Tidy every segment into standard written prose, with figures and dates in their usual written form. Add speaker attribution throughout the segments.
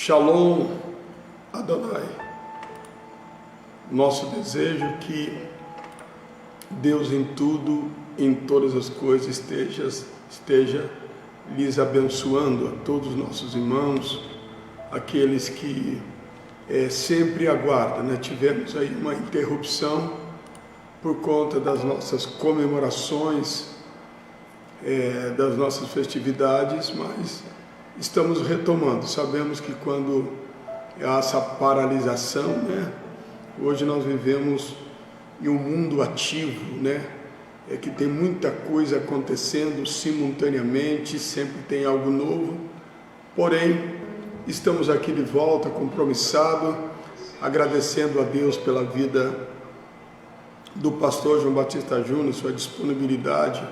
Speaker 1: Shalom Adonai. Nosso desejo é que Deus em tudo, em todas as coisas, esteja lhes abençoando a todos os nossos irmãos, aqueles que sempre aguardam, né? Tivemos aí uma interrupção por conta das nossas comemorações, das nossas festividades, mas estamos retomando. Sabemos que quando há essa paralisação, né? Hoje nós vivemos em um mundo ativo, né? Que tem muita coisa acontecendo simultaneamente, sempre tem algo novo. Porém, estamos aqui de volta, compromissado, agradecendo a Deus pela vida do pastor João Batista Júnior, sua disponibilidade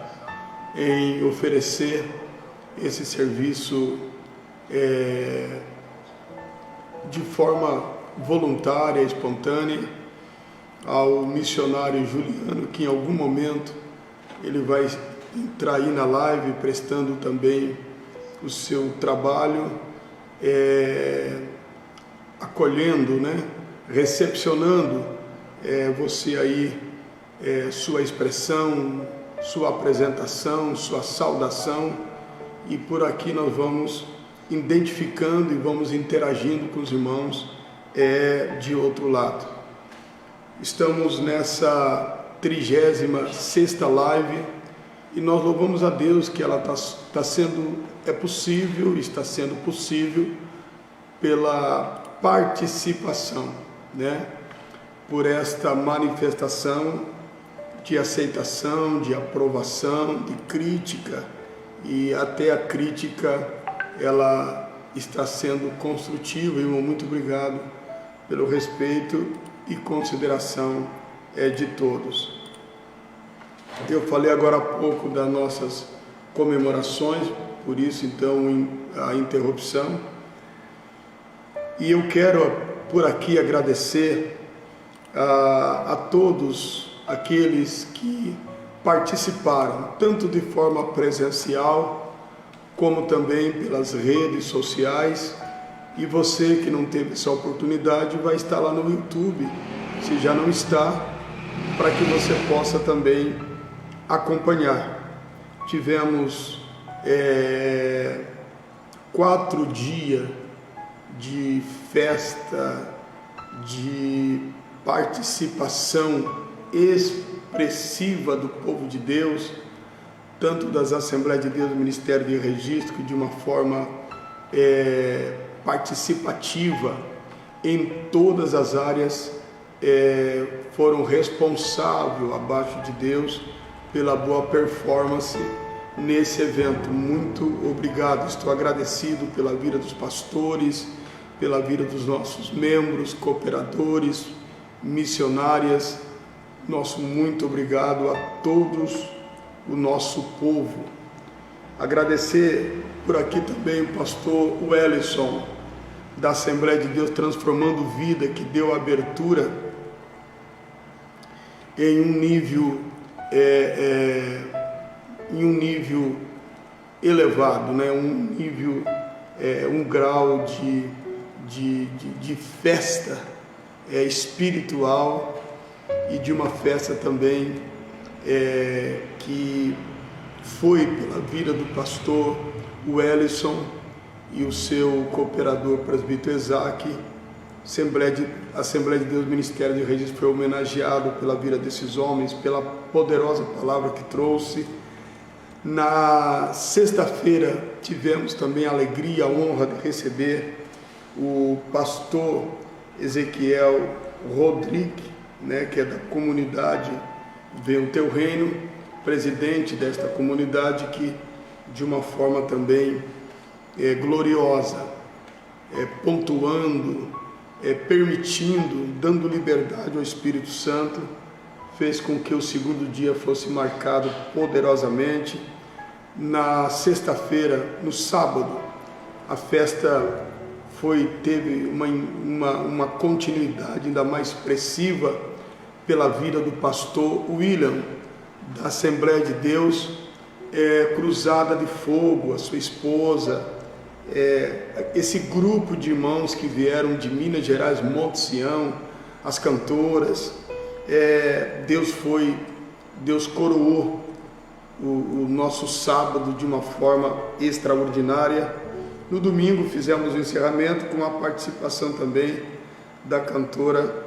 Speaker 1: em oferecer esse serviço de forma voluntária, espontânea, ao missionário Juliano, que em algum momento ele vai entrar aí na live, prestando também o seu trabalho, acolhendo, né? Recepcionando você aí, sua expressão, sua apresentação, sua saudação, e por aqui nós vamos identificando e vamos interagindo com os irmãos de outro lado. Estamos nessa 36ª live e nós louvamos a Deus que ela está sendo possível pela participação, né? Por esta manifestação de aceitação, de aprovação, de crítica, e até a crítica ela está sendo construtiva. Irmão, muito obrigado pelo respeito e consideração de todos. Eu falei agora há pouco das nossas comemorações, por isso então a interrupção, e eu quero por aqui agradecer a todos aqueles que participaram, tanto de forma presencial, como também pelas redes sociais. E você que não teve essa oportunidade vai estar lá no YouTube, se já não está, para que você possa também acompanhar. Tivemos 4 dias de festa, de participação expressiva do povo de Deus, tanto das Assembleias de Deus do Ministério de Registro, que de uma forma participativa em todas as áreas foram responsáveis, abaixo de Deus, pela boa performance nesse evento. Muito obrigado, estou agradecido pela vida dos pastores, pela vida dos nossos membros, cooperadores, missionárias. Nosso muito obrigado a todos o nosso povo. Agradecer por aqui também o pastor Wellison, da Assembleia de Deus Transformando Vida, que deu abertura em um nível elevado, né? Um grau de festa espiritual, e de uma festa também que foi pela vida do pastor Wellison e o seu cooperador presbítero Isaac. Assembleia de Deus Ministério de Registro foi homenageado pela vida desses homens, pela poderosa palavra que trouxe. Na sexta-feira tivemos também a alegria, a honra de receber o pastor Ezequiel Rodrigues, né, que é da comunidade Venha o Teu Reino, presidente desta comunidade, que de uma forma também gloriosa, pontuando, permitindo, dando liberdade ao Espírito Santo, fez com que o segundo dia fosse marcado poderosamente. Na sexta-feira, no sábado, a festa teve uma continuidade ainda mais expressiva pela vida do pastor William, da Assembleia de Deus Cruzada de Fogo, a sua esposa, esse grupo de irmãos que vieram de Minas Gerais, Monte Sião, as cantoras, Deus coroou o nosso sábado de uma forma extraordinária. No domingo fizemos o encerramento com a participação também da cantora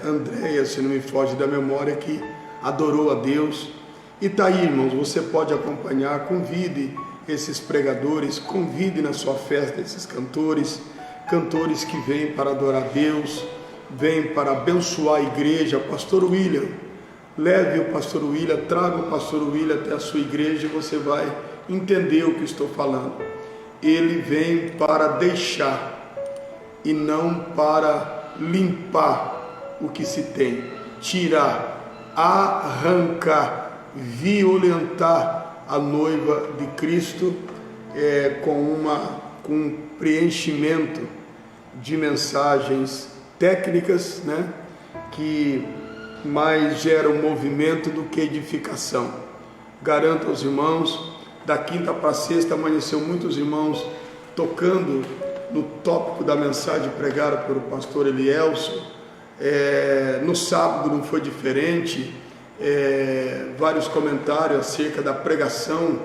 Speaker 1: Andréia, se não me foge da memória, que adorou a Deus. E tá aí, irmãos, você pode acompanhar, convide esses pregadores, convide na sua festa esses cantores que vêm para adorar a Deus, vêm para abençoar a igreja. Pastor William, leve o pastor William, traga o pastor William até a sua igreja e você vai entender o que estou falando. Ele vem para deixar e não para limpar o que se tem, tirar, arrancar, violentar a noiva de Cristo com um preenchimento de mensagens técnicas, né, que mais geram movimento do que edificação. Garanto aos irmãos, da quinta para sexta amanheceu muitos irmãos tocando no tópico da mensagem pregada pelo pastor Elielson. No sábado não foi diferente. Vários comentários acerca da pregação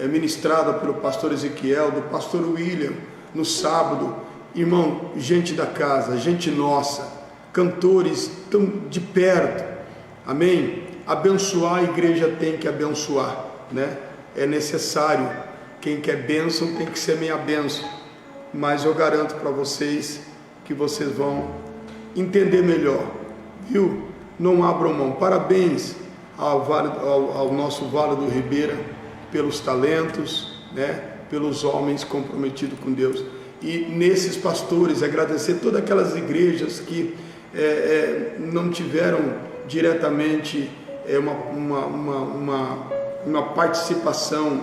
Speaker 1: ministrada pelo pastor Ezequiel, do pastor William no sábado. Irmão, gente da casa, gente nossa, cantores tão de perto, amém? Abençoar, a igreja tem que abençoar, né? É necessário, quem quer bênção tem que semear bênção, mas eu garanto para vocês que vocês vão entender melhor, viu? Não abram mão. Parabéns ao nosso Vale do Ribeira pelos talentos, né? Pelos homens comprometidos com Deus. E nesses pastores, agradecer todas aquelas igrejas que não tiveram diretamente uma participação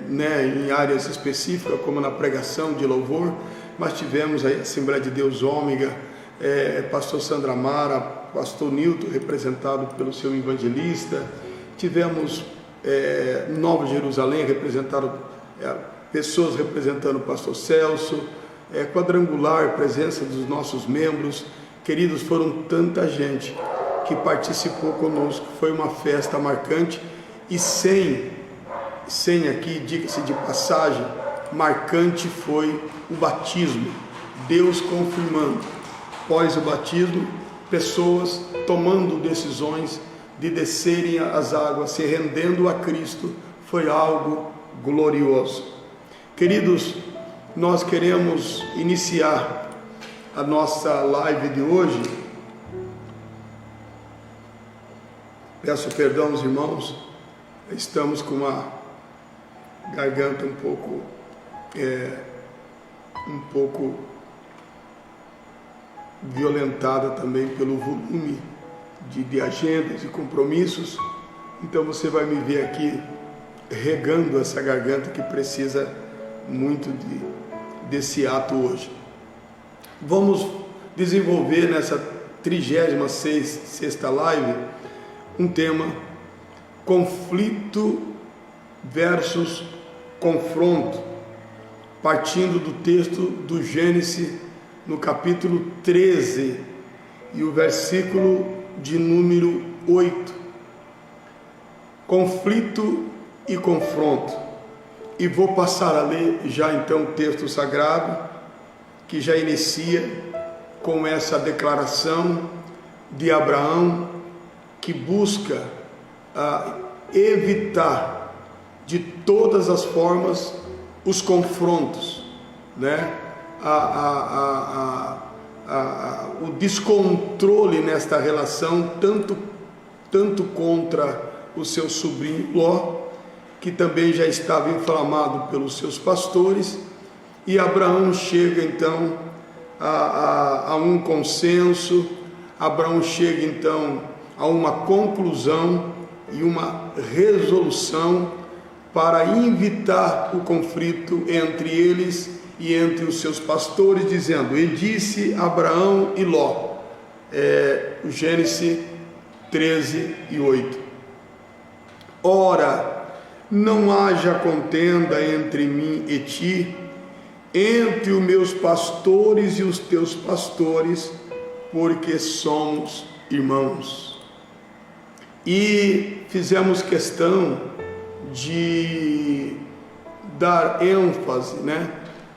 Speaker 1: né, em áreas específicas, como na pregação de louvor, mas tivemos a Assembleia de Deus Ômega, pastor Sandra Mara, pastor Nilton, representado pelo seu evangelista, tivemos Nova Jerusalém, pessoas representando o pastor Celso, quadrangular, presença dos nossos membros, queridos, foram tanta gente que participou conosco, foi uma festa marcante, e sem aqui, diga-se de passagem, marcante foi o batismo, Deus confirmando, após o batismo, pessoas tomando decisões de descerem as águas, se rendendo a Cristo, foi algo glorioso. Queridos, nós queremos iniciar a nossa live de hoje. Peço perdão aos irmãos, estamos com uma garganta um pouco violentada também pelo volume de agendas e compromissos, então você vai me ver aqui regando essa garganta que precisa muito desse ato hoje. Vamos desenvolver nessa 36ª live um tema: conflito versus confronto, partindo do texto do Gênesis, no capítulo 13 e o versículo de número 8. Conflito e confronto. E vou passar a ler já então o texto sagrado, que já inicia com essa declaração de Abraão, que busca evitar de todas as formas os confrontos, né? O descontrole nesta relação, tanto contra o seu sobrinho Ló, que também já estava inflamado pelos seus pastores, e Abraão chega então a um consenso, Abraão chega então a uma conclusão e uma resolução para evitar o conflito entre eles e entre os seus pastores, dizendo: e disse Abraão e Ló, Gênesis 13 e 8, ora, não haja contenda entre mim e ti, entre os meus pastores e os teus pastores, porque somos irmãos. E fizemos questão de dar ênfase,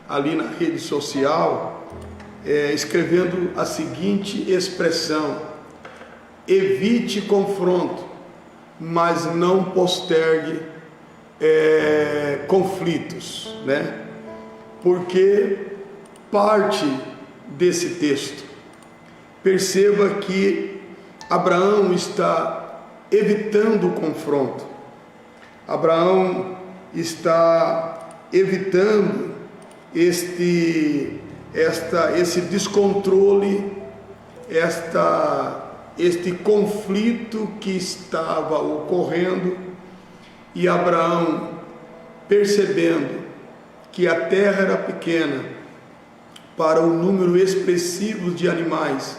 Speaker 1: ali na rede social, escrevendo a seguinte expressão: evite confronto, mas não postergue conflitos, porque parte desse texto, perceba que Abraão está evitando o confronto, Abraão está evitando esse descontrole, este conflito que estava ocorrendo. E Abraão, percebendo que a terra era pequena para o número expressivo de animais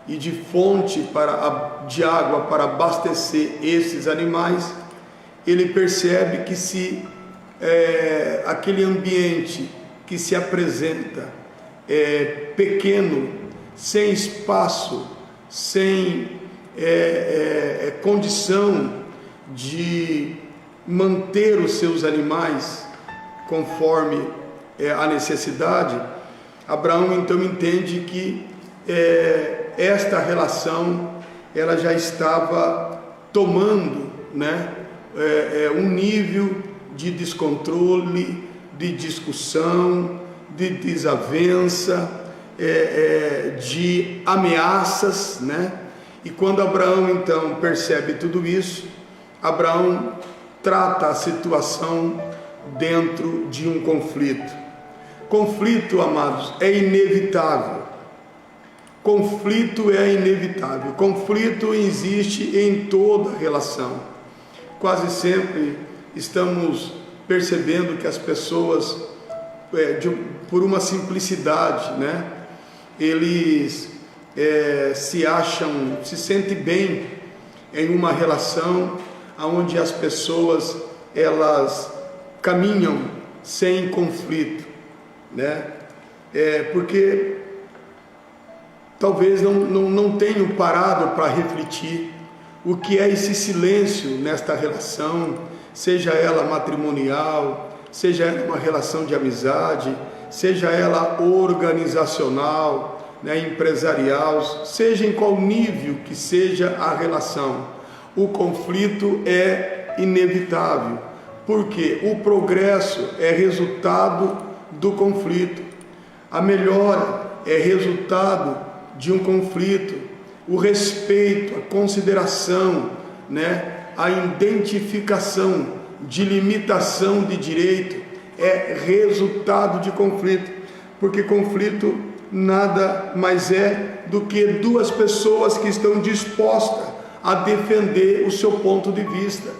Speaker 1: e de fonte de água para abastecer esses animais, ele percebe que se aquele ambiente que se apresenta pequeno, sem espaço, sem condição de manter os seus animais conforme a necessidade, Abraão então entende que esta relação ela já estava tomando um nível de descontrole, de discussão, de desavença, de ameaças, E quando Abraão então percebe tudo isso, Abraão trata a situação dentro de um conflito. Conflito, amados, é inevitável. Conflito é inevitável. Conflito existe em toda relação. Quase sempre estamos percebendo que as pessoas, por uma simplicidade, eles se sentem bem em uma relação onde as pessoas elas caminham sem conflito, porque talvez não tenham parado para refletir o que é esse silêncio nesta relação, seja ela matrimonial, seja ela uma relação de amizade, seja ela organizacional, empresarial, seja em qual nível que seja a relação. O conflito é inevitável, porque o progresso é resultado do conflito, a melhora é resultado de um conflito, o respeito, a consideração, a identificação de limitação de direito é resultado de conflito, porque conflito nada mais é do que duas pessoas que estão dispostas a defender o seu ponto de vista.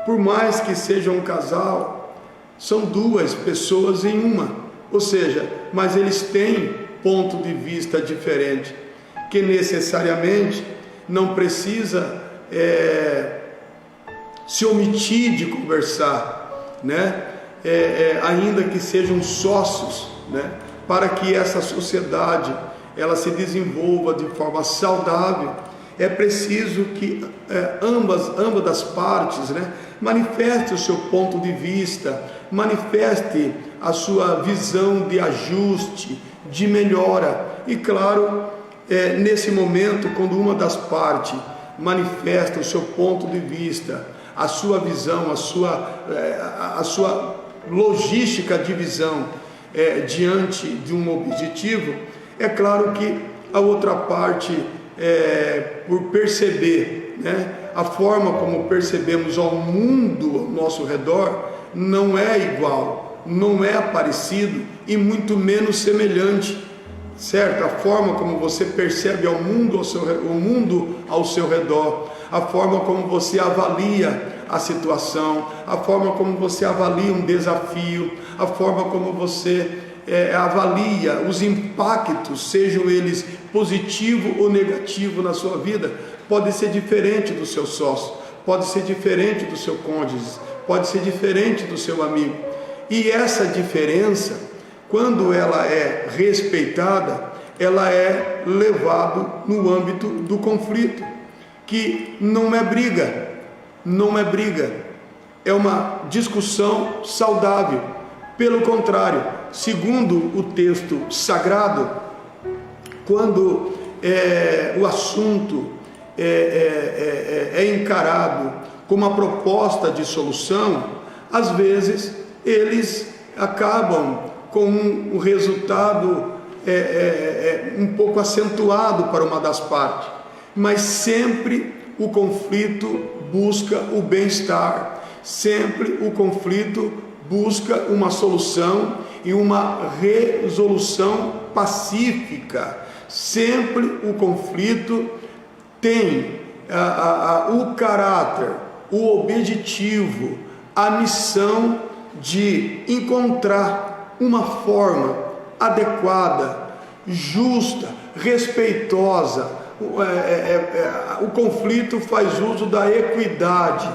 Speaker 1: Por mais que seja um casal, são duas pessoas em uma, ou seja, mas eles têm ponto de vista diferente, que necessariamente não precisa se omitir de conversar, ainda que sejam sócios, para que essa sociedade ela se desenvolva de forma saudável. É preciso que ambas as partes manifestem o seu ponto de vista, manifeste a sua visão de ajuste, de melhora. E claro, nesse momento, quando uma das partes manifesta o seu ponto de vista, a sua visão, a sua logística de visão diante de um objetivo, é claro que a outra parte, por perceber a forma como percebemos ao mundo ao nosso redor, não é igual, não é parecido e muito menos semelhante, certo? A forma como você percebe o mundo ao seu redor, a forma como você avalia a situação, a forma como você avalia um desafio, a forma como você avalia os impactos, sejam eles positivo ou negativo na sua vida, pode ser diferente do seu sócio, pode ser diferente do seu cônjuge, pode ser diferente do seu amigo. E essa diferença, quando ela é respeitada, ela é levada no âmbito do conflito, que não é briga, é uma discussão saudável. Pelo contrário, segundo o texto sagrado, quando o assunto é encarado como uma proposta de solução, às vezes eles acabam com um resultado um pouco acentuado para uma das partes, mas sempre o conflito busca o bem-estar, sempre o conflito busca uma solução e uma resolução pacífica. Sempre o conflito tem o caráter, o objetivo, a missão de encontrar uma forma adequada, justa, respeitosa. O conflito faz uso da equidade,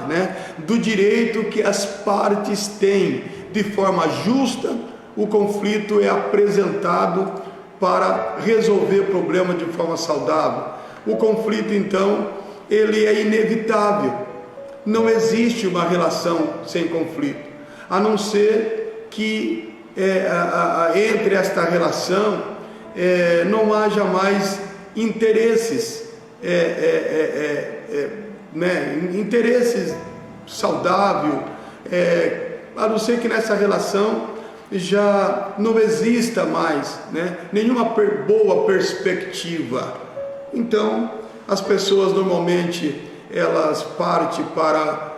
Speaker 1: do direito que as partes têm. De forma justa, o conflito é apresentado para resolver o problema de forma saudável. O conflito, então, ele é inevitável. Não existe uma relação sem conflito, a não ser que entre esta relação não haja mais interesses, interesses saudáveis, a não ser que nessa relação já não exista mais nenhuma boa perspectiva. Então as pessoas normalmente elas partem para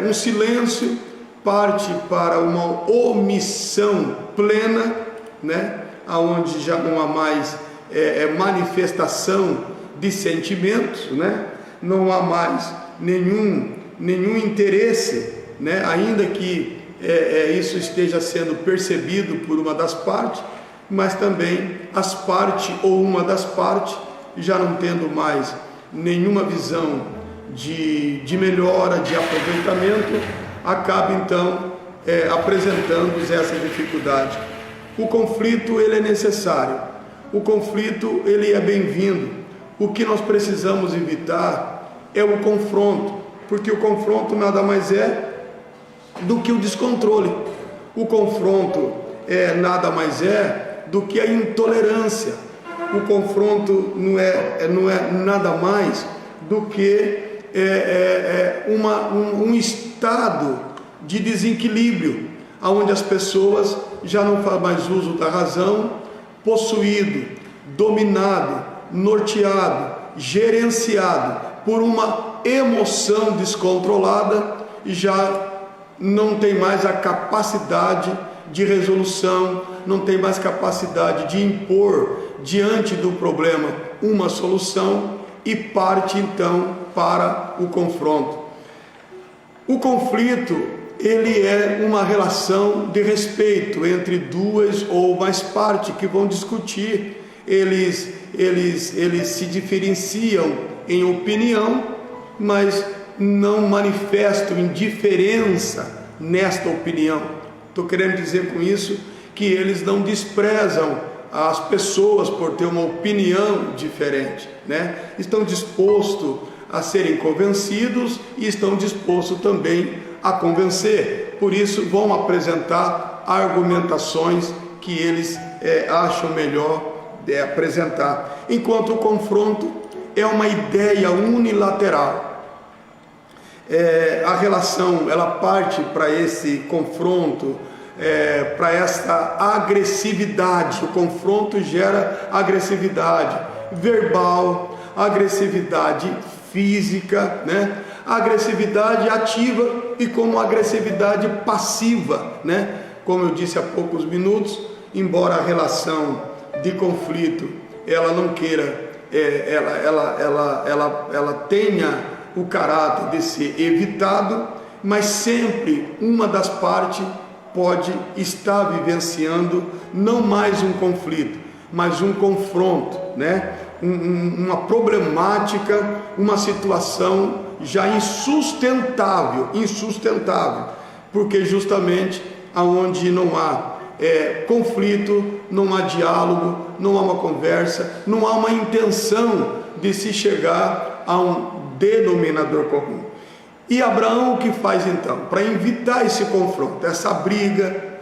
Speaker 1: um silêncio, partem para uma omissão plena, aonde já não há mais manifestação de sentimentos, não há mais nenhum interesse, ainda que isso esteja sendo percebido por uma das partes, mas também as partes ou uma das partes já não tendo mais nenhuma visão de melhora, de aproveitamento, acaba então apresentando essa dificuldade. O conflito ele é necessário, o conflito ele é bem-vindo. O que nós precisamos evitar é o confronto, porque o confronto nada mais é do que o descontrole. O confronto nada mais é do que a intolerância. O confronto não é nada mais do que um estado de desequilíbrio, onde as pessoas já não fazem mais uso da razão, possuído, dominado, norteado, gerenciado por uma emoção descontrolada, e já não tem mais a capacidade de resolução, não tem mais capacidade de impor diante do problema uma solução, e parte então para o confronto. O conflito ele é uma relação de respeito entre duas ou mais partes que vão discutir. Eles se diferenciam em opinião, mas não manifestam indiferença nesta opinião. Estou querendo dizer com isso que eles não desprezam as pessoas por ter uma opinião diferente, Estão dispostos a serem convencidos e estão dispostos também a convencer. Por isso vão apresentar argumentações que eles acham melhor apresentar. Enquanto o confronto é uma ideia unilateral. A relação ela parte para esse confronto, para esta agressividade. O confronto gera agressividade verbal, agressividade física, agressividade ativa e como agressividade passiva, Como eu disse há poucos minutos, embora a relação de conflito ela não queira, ela tenha o caráter de ser evitado, mas sempre uma das partes pode estar vivenciando não mais um conflito, mas um confronto, uma problemática, uma situação já insustentável. porque justamente aonde não há conflito, não há diálogo, não há uma conversa, não há uma intenção de se chegar a um denominador comum. E Abraão o que faz então? Para evitar esse confronto, essa briga,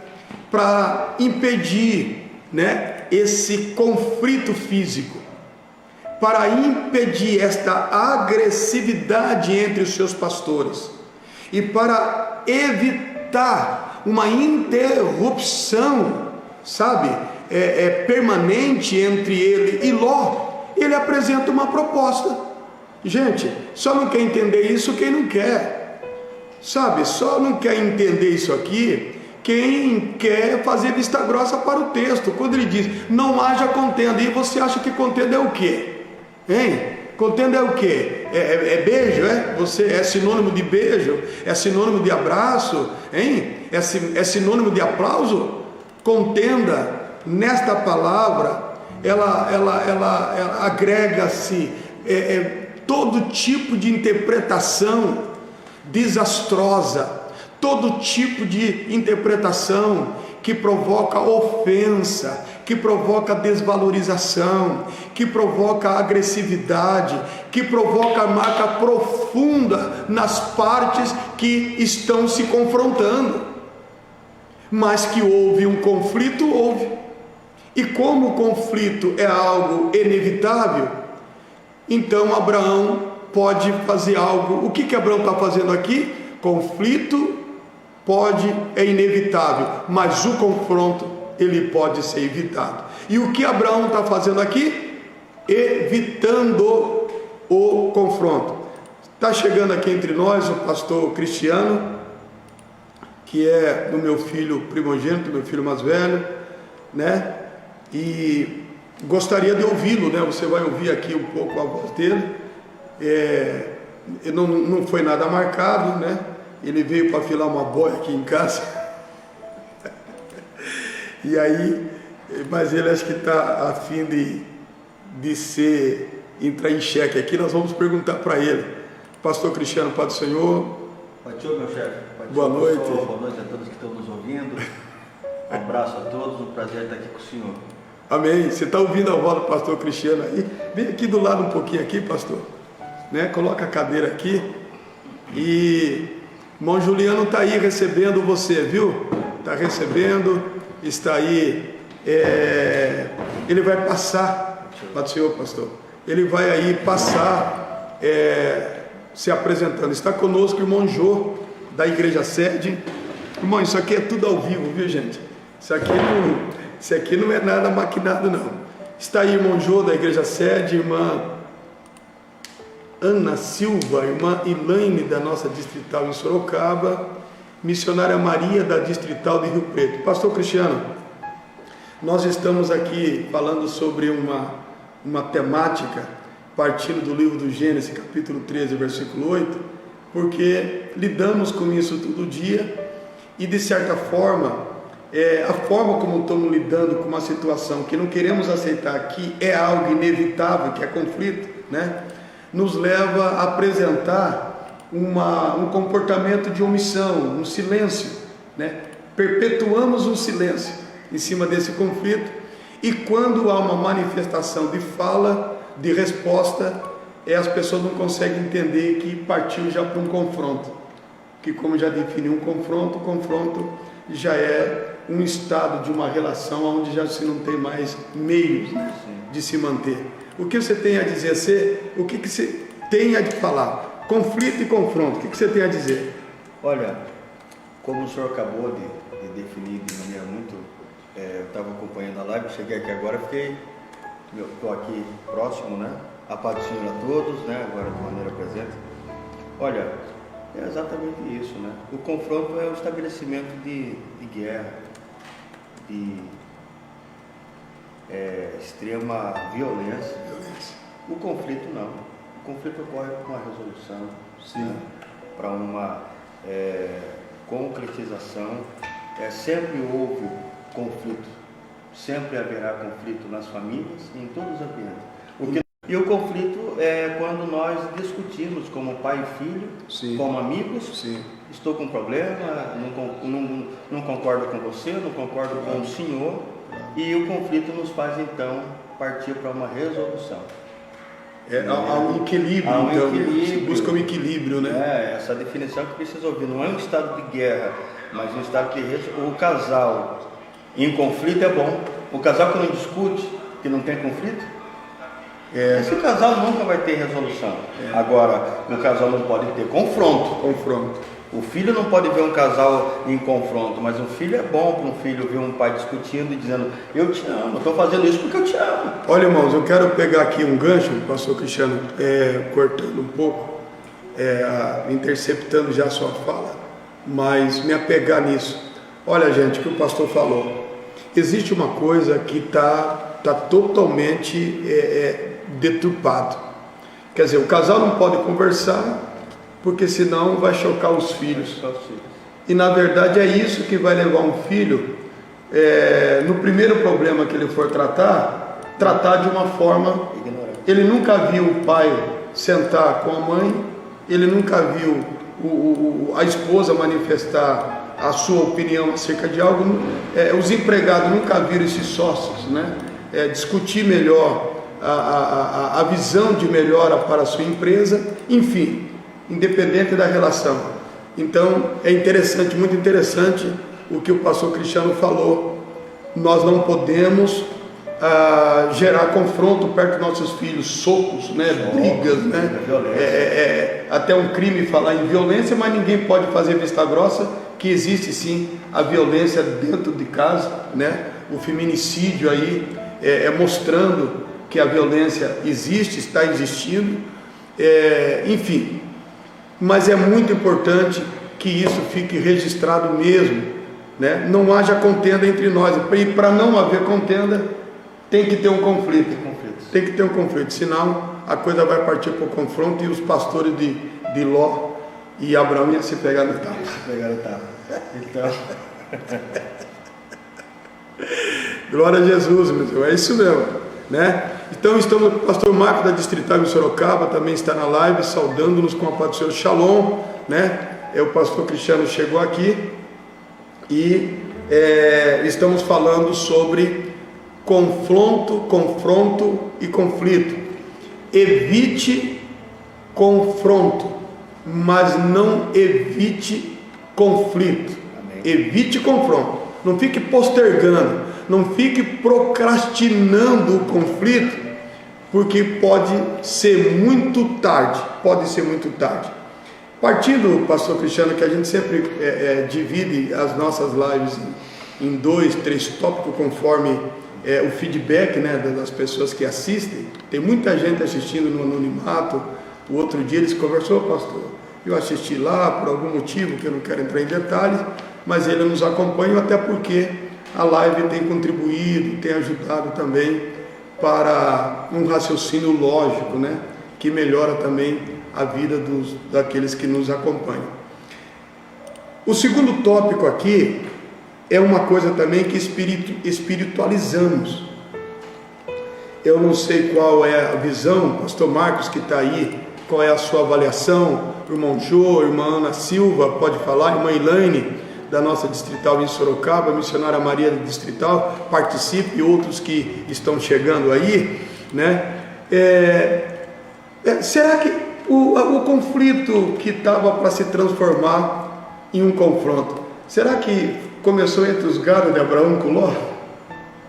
Speaker 1: para impedir, né, esse conflito físico, para impedir esta agressividade entre os seus pastores e para evitar uma interrupção, sabe, permanente entre ele e Ló, ele apresenta uma proposta. Gente, só não quer entender isso quem não quer, sabe, só não quer entender isso aqui quem quer fazer vista grossa para o texto. Quando ele diz, não haja contenda, e você acha que contenda é o quê? Hein? Contenda é o quê? É beijo, é? Você é sinônimo de beijo? É sinônimo de abraço? Hein? É sinônimo de aplauso? Contenda, nesta palavra, ela agrega-se todo tipo de interpretação desastrosa, todo tipo de interpretação que provoca ofensa, que provoca desvalorização, que provoca agressividade, que provoca marca profunda nas partes que estão se confrontando. Mas que houve um conflito, houve. E como o conflito é algo inevitável, então Abraão pode fazer algo. O que Abraão está fazendo aqui? Conflito é inevitável, mas o confronto ele pode ser evitado. E o que Abraão está fazendo aqui? Evitando o confronto. Está chegando aqui entre nós o pastor Cristiano, que é do meu filho primogênito, meu filho mais velho, né? E gostaria de ouvi-lo, né? Você vai ouvir aqui um pouco a voz dele. Não foi nada marcado, né? Ele veio para afilar uma boia aqui em casa. E aí, mas ele acho que está a fim de entrar em xeque aqui. Nós vamos perguntar para ele. Pastor Cristiano, Pai do Senhor.
Speaker 2: Pai do Senhor, meu chefe.
Speaker 1: Boa noite.
Speaker 2: Boa noite a todos que estão nos ouvindo. Um abraço a todos, um prazer estar aqui com o senhor.
Speaker 1: Amém. Você está ouvindo a voz do pastor Cristiano aí? Vem aqui do lado um pouquinho aqui, pastor. Né? Coloca a cadeira aqui. E irmão Juliano está aí recebendo você, viu? Está recebendo, está aí. Ele vai passar, Pai do Senhor, pastor. Ele vai aí passar, se apresentando. Está conosco o irmão Jô, da igreja sede. Irmão, isso aqui é tudo ao vivo, viu, gente? Isso aqui não é nada maquinado, não. Está aí o irmão Jô, da igreja sede, irmã Ana Silva, irmã Elaine, da nossa distrital em Sorocaba, missionária Maria, da distrital de Rio Preto. Pastor Cristiano, nós estamos aqui falando sobre uma temática, partindo do livro do Gênesis, capítulo 13, versículo 8, porque lidamos com isso todo dia e, de certa forma, a forma como estamos lidando com uma situação que não queremos aceitar, que é algo inevitável, que é conflito, né? Nos leva a apresentar um comportamento de omissão, um silêncio, né? Perpetuamos um silêncio em cima desse conflito, e quando há uma manifestação de fala, de resposta, as pessoas não conseguem entender que partiu já para um confronto, que, como já defini um confronto, o confronto já é um estado de uma relação onde já se não tem mais meios, né, de se manter. O que você tem a dizer? O que você tem a de falar? Conflito e confronto, o que você tem a dizer?
Speaker 2: Olha, como o senhor acabou de definir de maneira muito... eu estava acompanhando a live, cheguei aqui agora, estou aqui próximo, né? A paz do Senhor a todos, né? Agora de maneira presente. Olha, é exatamente isso, né? O confronto é o estabelecimento de guerra, de extrema violência. O conflito não. O conflito ocorre com a resolução, né? Para uma concretização. Sempre houve conflito, sempre haverá conflito nas famílias e em todos os ambientes. O que E o conflito é quando nós discutimos como pai e filho,
Speaker 1: Sim.
Speaker 2: como amigos.
Speaker 1: Sim.
Speaker 2: Estou com um problema, não concordo com você, não concordo com o senhor. E o conflito nos faz então partir para uma resolução.
Speaker 1: Há um equilíbrio, então, se busca um equilíbrio, né?
Speaker 2: Essa definição que precisa ouvir. Não é um estado de guerra, mas um estado de resolução. O casal em conflito é bom. O casal que não discute, que não tem conflito, esse casal nunca vai ter resolução. Agora, o casal não pode ter confronto. O filho não pode ver um casal em confronto, mas um filho é bom para um filho ver um pai discutindo e dizendo: eu te amo, estou fazendo isso porque eu te amo.
Speaker 1: Olha, irmãos, eu quero pegar aqui um gancho, pastor Cristiano, cortando um pouco, interceptando já a sua fala, mas me apegar nisso. Olha, gente, o que o pastor falou. Existe uma coisa que está totalmente deturpado. Quer dizer, o casal não pode conversar, porque senão vai chocar os filhos. E na verdade é isso que vai levar um filho, no primeiro problema que ele for tratar de uma forma ignorante. Ele nunca viu o pai sentar com a mãe, ele nunca viu a esposa manifestar a sua opinião acerca de algo, os empregados nunca viram esses sócios, né? Discutir melhor a visão de melhora para a sua empresa, enfim, independente da relação. Então é interessante, muito interessante o que o pastor Cristiano falou. Nós não podemos gerar confronto perto dos nossos filhos, socos, né, brigas, né? Até um crime falar em violência, mas ninguém pode fazer vista grossa que existe sim a violência dentro de casa, né? O feminicídio aí mostrando que a violência existe, está existindo, enfim. Mas é muito importante que isso fique registrado mesmo, né? Não haja contenda entre nós. E para não haver contenda, tem que ter um conflito. Tem que ter um conflito, senão a coisa vai partir para o confronto e os pastores de Ló e Abraão iam se pegar no tapa. Então... Glória a Jesus, meu Deus, é isso mesmo, né? Então estamos, o pastor Marcos da Distrital em Sorocaba também está na live, saudando-nos com a paz do Senhor. Shalom, né? O pastor Cristiano chegou aqui e estamos falando sobre confronto e conflito. Evite confronto, mas não evite conflito. Amém. Evite confronto, não fique postergando, não fique procrastinando o conflito, porque pode ser muito tarde, Partindo, pastor Cristiano, que a gente sempre divide as nossas lives em 2, 3 tópicos, conforme o feedback, né, das pessoas que assistem. Tem muita gente assistindo no anonimato. O outro dia eles conversou: pastor, eu assisti lá por algum motivo que eu não quero entrar em detalhes, mas ele nos acompanha, até porque a live tem contribuído, tem ajudado também para um raciocínio lógico, né, que melhora também a vida daqueles que nos acompanham. O segundo tópico aqui é uma coisa também que espiritualizamos. Eu não sei qual é a visão, pastor Marcos que está aí, qual é a sua avaliação, irmão Jô, irmã Ana Silva, pode falar, irmã Elaine, da nossa Distrital em Sorocaba, missionária Maria da Distrital, participe, outros que estão chegando aí, né? Será que o conflito que estava para se transformar em um confronto, será que começou entre os gados de Abraão com Ló?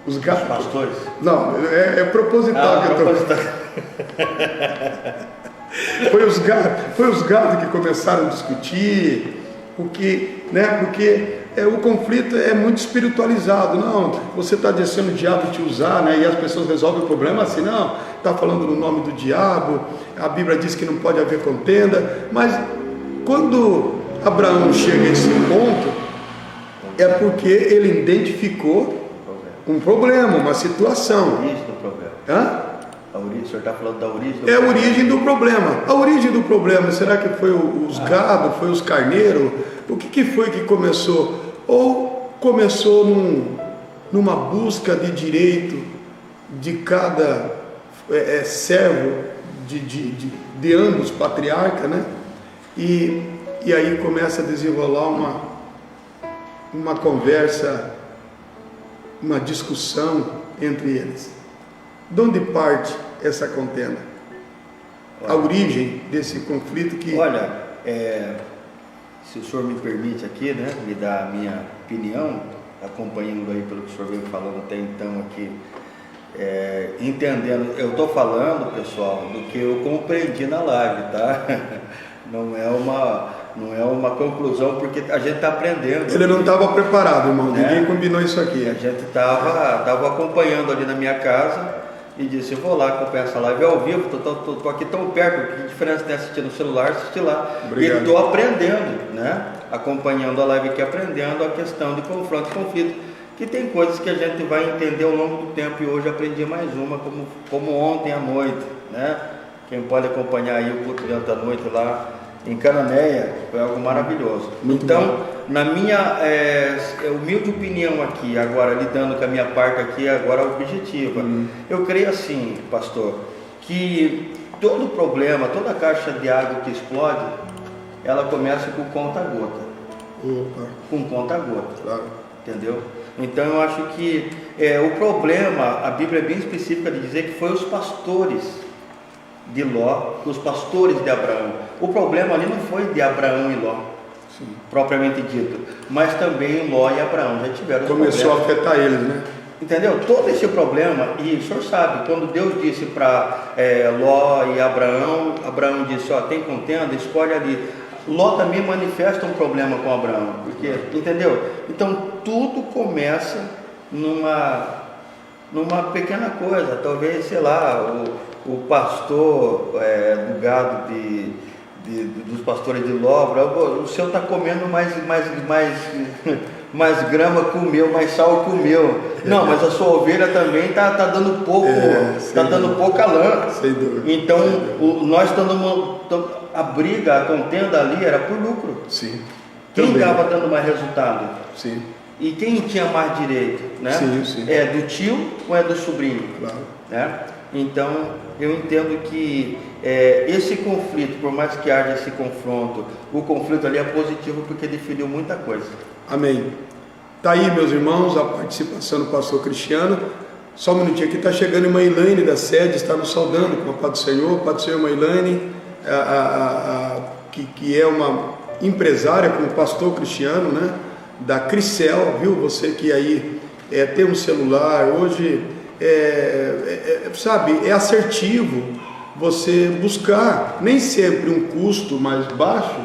Speaker 1: Os gados? Os pastores? Não, é proposital. Foi os gados que começaram a discutir, porque o conflito é muito espiritualizado. Não, você está deixando o diabo te usar, né? E as pessoas resolvem o problema assim: não, está falando no nome do diabo, a Bíblia diz que não pode haver contenda. Mas quando Abraão chega a esse ponto, é porque ele identificou um problema, uma situação. A origem do problema. O senhor está falando da origem do problema? A origem do problema. A origem do problema, será que foi os gados, foi os carneiros? O que foi que começou? Ou começou numa busca de direito de cada servo de ambos, patriarca, né? E aí começa a desenrolar uma conversa, uma discussão entre eles. De onde parte essa contenda? A origem desse conflito que...
Speaker 2: Olha, se o senhor me permite aqui, né, me dar a minha opinião, acompanhando aí pelo que o senhor veio falando até então aqui, entendendo, eu estou falando, pessoal, do que eu compreendi na live, tá? Não é uma conclusão, porque a gente está aprendendo.
Speaker 1: Ele não estava preparado, irmão, ninguém combinou isso aqui.
Speaker 2: A gente estava acompanhando ali na minha casa e disse, eu vou lá acompanhar essa live ao vivo, estou aqui tão perto, que diferença tem assistir no celular, assistir lá.
Speaker 1: Obrigado.
Speaker 2: E estou aprendendo, né? Acompanhando a live aqui, aprendendo a questão de confronto e conflito, que tem coisas que a gente vai entender ao longo do tempo, e hoje aprendi mais uma, como ontem à noite, né? Quem pode acompanhar aí o culto de ontem à noite lá em Cananéia, foi algo maravilhoso.
Speaker 1: Muito
Speaker 2: então,
Speaker 1: bom.
Speaker 2: Na minha humilde opinião aqui, agora lidando com a minha parte aqui, agora objetiva, eu creio assim, pastor, que todo problema, toda caixa de água que explode, ela começa com conta-gota.
Speaker 1: Opa.
Speaker 2: Com conta-gota,
Speaker 1: Claro.
Speaker 2: entendeu? Então eu acho que o problema, a Bíblia é bem específica de dizer que foi os pastores de Ló, os pastores de Abraão. O problema ali não foi de Abraão e Ló,
Speaker 1: Sim.
Speaker 2: propriamente dito, mas também Ló e Abraão já tiveram
Speaker 1: Começou a afetar eles, né?
Speaker 2: Entendeu? Todo esse problema, e o senhor sabe, quando Deus disse para Ló e Abraão, Abraão disse, ó, tem contenda, escolhe ali. Ló também manifesta um problema com Abraão, porque, entendeu? Então tudo começa numa pequena coisa, talvez, sei lá, o pastor do gado dos pastores de Ló, o senhor está comendo mais grama que o meu, mais sal que o meu. Não, mas a sua ovelha também está dando pouco, está dando pouca lã.
Speaker 1: Sem dúvida.
Speaker 2: Então, nós a briga, a contenda ali era por lucro.
Speaker 1: Sim.
Speaker 2: Quem estava dando mais resultado?
Speaker 1: Sim.
Speaker 2: E quem tinha mais direito, né?
Speaker 1: Sim, sim.
Speaker 2: É do tio ou é do sobrinho?
Speaker 1: Claro.
Speaker 2: Né? Então, eu entendo que esse conflito, por mais que haja esse confronto, o conflito ali é positivo porque definiu muita coisa.
Speaker 1: Amém. Tá aí, meus irmãos, a participação do pastor Cristiano. Só um minutinho aqui, está chegando a irmã Elaine da sede, está nos saudando com a paz do Senhor. Paz do Senhor, irmã Elaine, que é uma empresária com o pastor Cristiano, né? Da Cricel, viu? Você que aí tem um celular, hoje, sabe, é assertivo você buscar, nem sempre um custo mais baixo,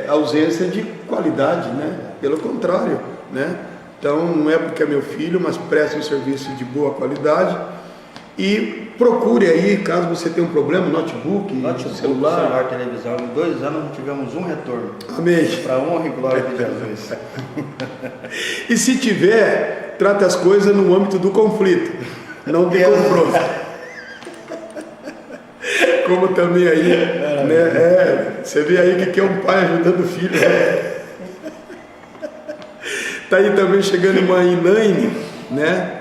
Speaker 1: ausência de qualidade, né? Pelo contrário, né? Então, não é porque é meu filho, mas preste um serviço de boa qualidade. E procure aí, caso você tenha um problema, notebook, celular,
Speaker 2: televisão. Em 2 anos não tivemos um retorno.
Speaker 1: Amém.
Speaker 2: Para honra e glória de Jesus.
Speaker 1: E se tiver, trate as coisas no âmbito do conflito, não de confronto. Como também aí, né? Você vê aí que é um pai ajudando o filho. Né? Tá aí também chegando uma Elaine, né?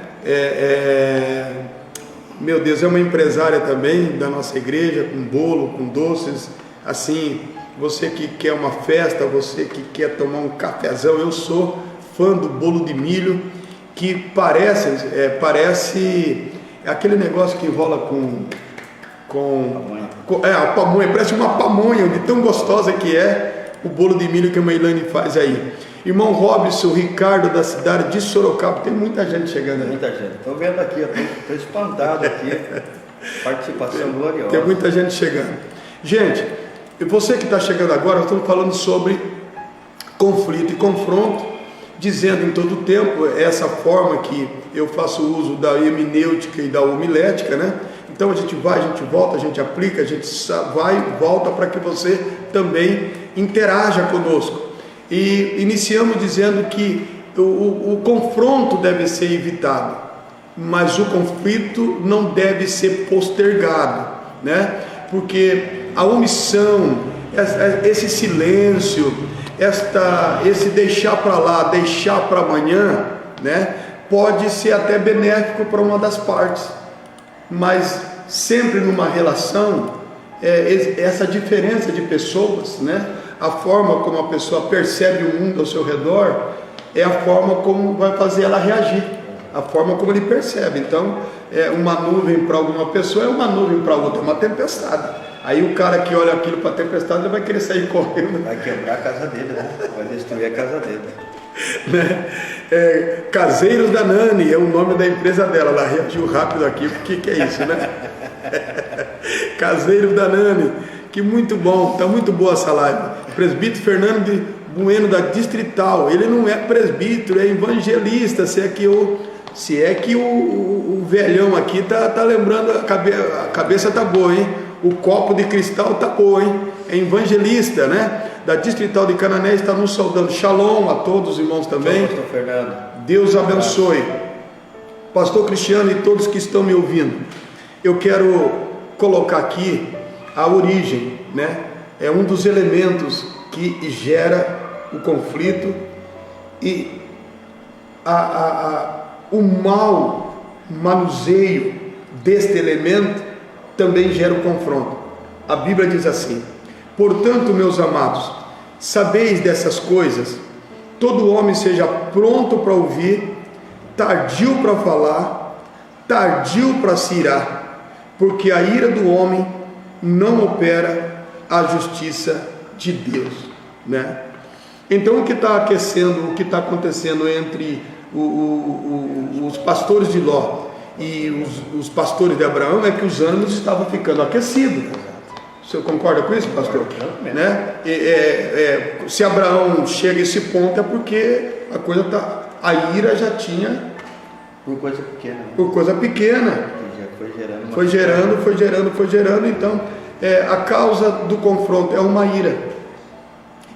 Speaker 1: Meu Deus, é uma empresária também da nossa igreja, com bolo, com doces, assim, você que quer uma festa, você que quer tomar um cafezão, eu sou fã do bolo de milho, que parece aquele negócio que enrola a pamonha, parece uma pamonha, de tão gostosa que é o bolo de milho que a mãe Elaine faz aí. Irmão Robson, Ricardo da cidade de Sorocaba, tem muita gente chegando aí.
Speaker 2: Muita gente, estou vendo aqui, estou espantado aqui, participação gloriosa.
Speaker 1: Tem muita gente chegando. Gente, você que está chegando agora, nós estamos falando sobre conflito e confronto, dizendo em todo o tempo, essa forma que eu faço uso da hemenêutica e da homilética, né? Então a gente vai, a gente volta, a gente aplica, a gente vai e volta para que você também interaja conosco. E iniciamos dizendo que o confronto deve ser evitado, mas o conflito não deve ser postergado, né? Porque a omissão, esse silêncio, esse deixar para lá, deixar para amanhã, né? Pode ser até benéfico para uma das partes. mas sempre numa relação, essa diferença de pessoas, né? A forma como a pessoa percebe o mundo ao seu redor é a forma como vai fazer ela reagir, a forma como ele percebe. Então, uma nuvem para alguma pessoa é uma nuvem para outra, é uma tempestade. Aí o cara que olha aquilo para a tempestade, ele vai querer sair correndo.
Speaker 2: Vai quebrar a casa dele, né? Vai destruir a casa dele.
Speaker 1: Né? Caseiros da Nani é o nome da empresa dela. Ela reagiu rápido aqui, porque que é isso, né? Caseiros da Nani, que muito bom, está muito boa essa live. Presbítero Fernando de Bueno da Distrital, ele não é presbítero, é evangelista. Se é que o velhão aqui tá lembrando, a cabeça tá boa, hein? O copo de cristal tá bom, hein? É evangelista, né? Da Distrital de Canané, está nos saudando. Shalom a todos os irmãos também.
Speaker 2: Pastor Fernando.
Speaker 1: Deus abençoe. Pastor Cristiano e todos que estão me ouvindo. Eu quero colocar aqui a origem, né? É um dos elementos que gera o conflito e o mau manuseio deste elemento também gera o confronto. A Bíblia diz assim: portanto, meus amados, sabeis dessas coisas, todo homem seja pronto para ouvir, tardio para falar, tardio para se irar, porque a ira do homem não opera a justiça de Deus, né? Então, o que está aquecendo, o que está acontecendo entre os pastores de Ló e os pastores de Abraão é que os ânimos estavam ficando aquecidos. O senhor concorda com isso, pastor? Né? Se Abraão chega a esse ponto é porque a coisa tá, a ira já tinha
Speaker 2: por coisa pequena. Né?
Speaker 1: Por coisa pequena.
Speaker 2: Já
Speaker 1: foi gerando. Então, a causa do confronto é uma ira.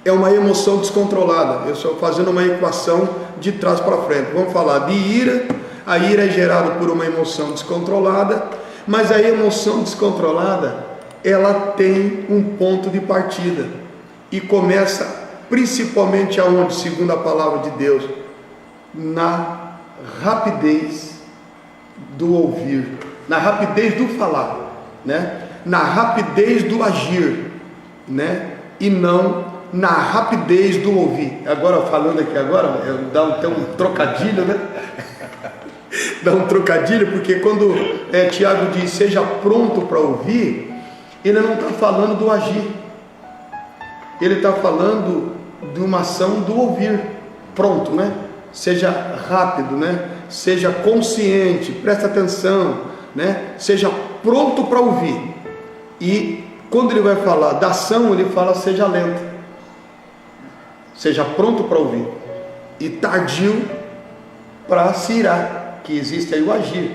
Speaker 1: É uma emoção descontrolada. Eu estou fazendo uma equação de trás para frente. Vamos falar de ira. A ira é gerada por uma emoção descontrolada, mas a emoção descontrolada, ela tem um ponto de partida e começa principalmente aonde, segundo a palavra de Deus, na rapidez do ouvir, na rapidez do falar, né? Na rapidez do agir, né? E não na rapidez do ouvir. Agora falando aqui agora, dá um trocadilho, né? Dá um trocadilho, porque quando Tiago diz seja pronto para ouvir, ele não está falando do agir, ele está falando de uma ação do ouvir, pronto, né? Seja rápido, né? Seja consciente, presta atenção, né? Seja pronto para ouvir. E quando ele vai falar da ação, ele fala seja lento, seja pronto para ouvir e tardio para se irar, que existe aí o agir,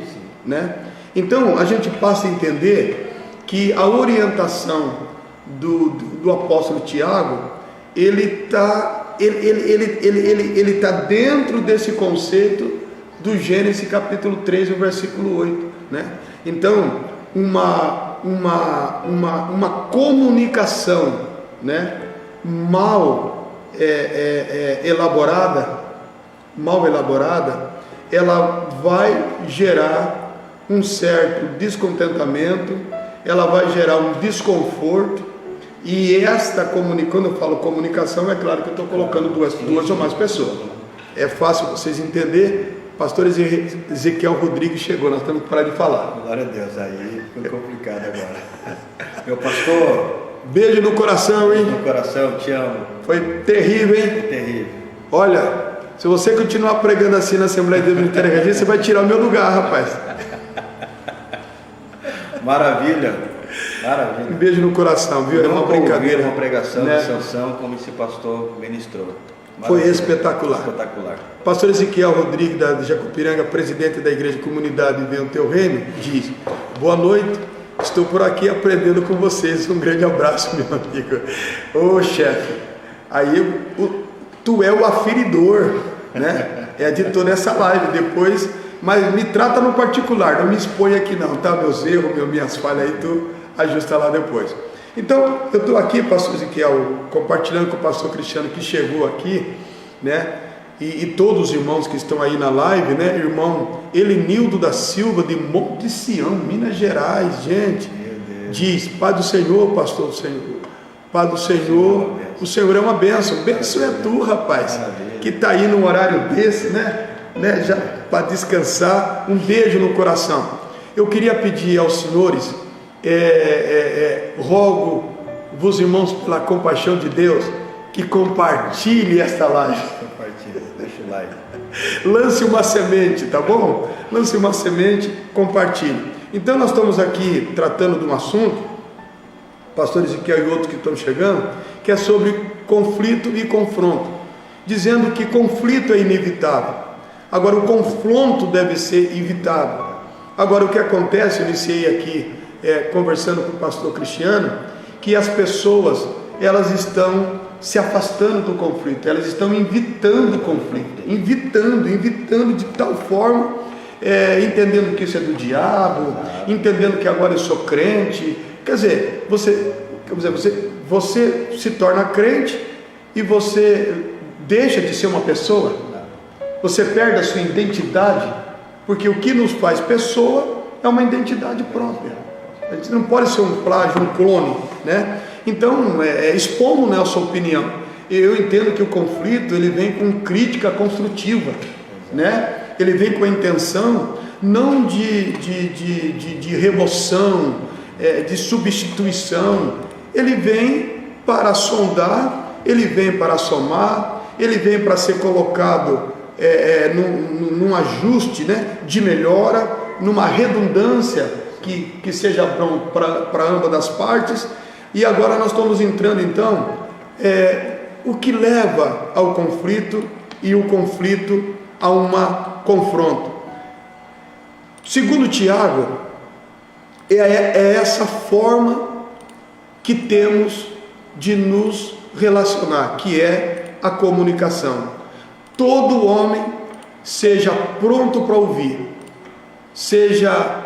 Speaker 1: né? Então a gente passa a entender que a orientação do apóstolo Tiago, ele está dentro desse conceito do Gênesis capítulo 3, o versículo 8, né? Então uma comunicação, né, mal elaborada, ela vai gerar um certo descontentamento, ela vai gerar um desconforto. E quando eu falo comunicação, é claro que eu estou colocando duas ou mais pessoas. É fácil vocês entenderem. Pastor Ezequiel Rodrigues chegou, nós temos que parar de falar.
Speaker 2: Glória a Deus, aí foi complicado agora. Meu pastor,
Speaker 1: beijo no coração, hein?
Speaker 2: Beijo no coração, te amo.
Speaker 1: Foi terrível, hein?
Speaker 2: Foi terrível.
Speaker 1: Olha, se você continuar pregando assim na Assembleia de Deus no Interregis, você vai tirar o meu lugar, rapaz.
Speaker 2: Maravilha.
Speaker 1: Um beijo no coração, viu? Era uma brincadeira.
Speaker 2: Uma pregação,
Speaker 1: né?
Speaker 2: De Sansão, como esse pastor ministrou.
Speaker 1: Foi espetacular.
Speaker 2: Espetacular.
Speaker 1: Pastor Ezequiel Rodrigues da Jacupiranga, presidente da Igreja Comunidade Venha o Teu Reino, diz: boa noite, estou por aqui aprendendo com vocês. Um grande abraço, meu amigo. Ô chefe, aí tu é o aferidor, né? É de toda essa live depois, mas me trata no particular, não me expõe aqui não, tá? Meus erros, minhas falhas aí, tu ajusta lá depois. Então, eu estou aqui, pastor Ezequiel, compartilhando com o pastor Cristiano que chegou aqui, né? e todos os irmãos que estão aí na live, né? Irmão Elenildo da Silva, de Monte Sião, Minas Gerais, gente, diz: Pai do Senhor, pastor do Senhor, Pai do Senhor, o Senhor é uma bênção. Bênção é tu, rapaz, que está aí num horário desse, né? Já para descansar. Um beijo no coração. Eu queria pedir aos senhores, rogo vos, irmãos, pela compaixão de Deus, que compartilhe esta live.
Speaker 2: Compartilha, deixa o like.
Speaker 1: Lance uma semente, tá bom? Lance uma semente, compartilhe. Então nós estamos aqui tratando de um assunto, pastor Ezequiel e outros que estão chegando, que é sobre conflito e confronto, dizendo que conflito é inevitável. Agora o confronto deve ser evitado. Agora o que acontece, eu iniciei aqui conversando com o pastor Cristiano, que as pessoas, elas estão se afastando do conflito, elas estão evitando o conflito, evitando de tal forma, entendendo que isso é do diabo, entendendo que agora eu sou crente. Quer dizer, você se torna crente e você deixa de ser uma pessoa, você perde a sua identidade, porque o que nos faz pessoa é uma identidade própria. A gente não pode ser um plágio, um clone, né? Então, expondo, né, a sua opinião. Eu entendo que o conflito, ele vem com crítica construtiva, né? Ele vem com a intenção não de remoção, de substituição. Ele vem para sondar, ele vem para somar, ele vem para ser colocado num ajuste, né, de melhora, numa redundância que seja bom para ambas as partes. E agora nós estamos entrando então, o que leva ao conflito e o conflito a um confronto. Segundo Tiago, é essa forma que temos de nos relacionar, que é a comunicação. Todo homem seja pronto para ouvir, seja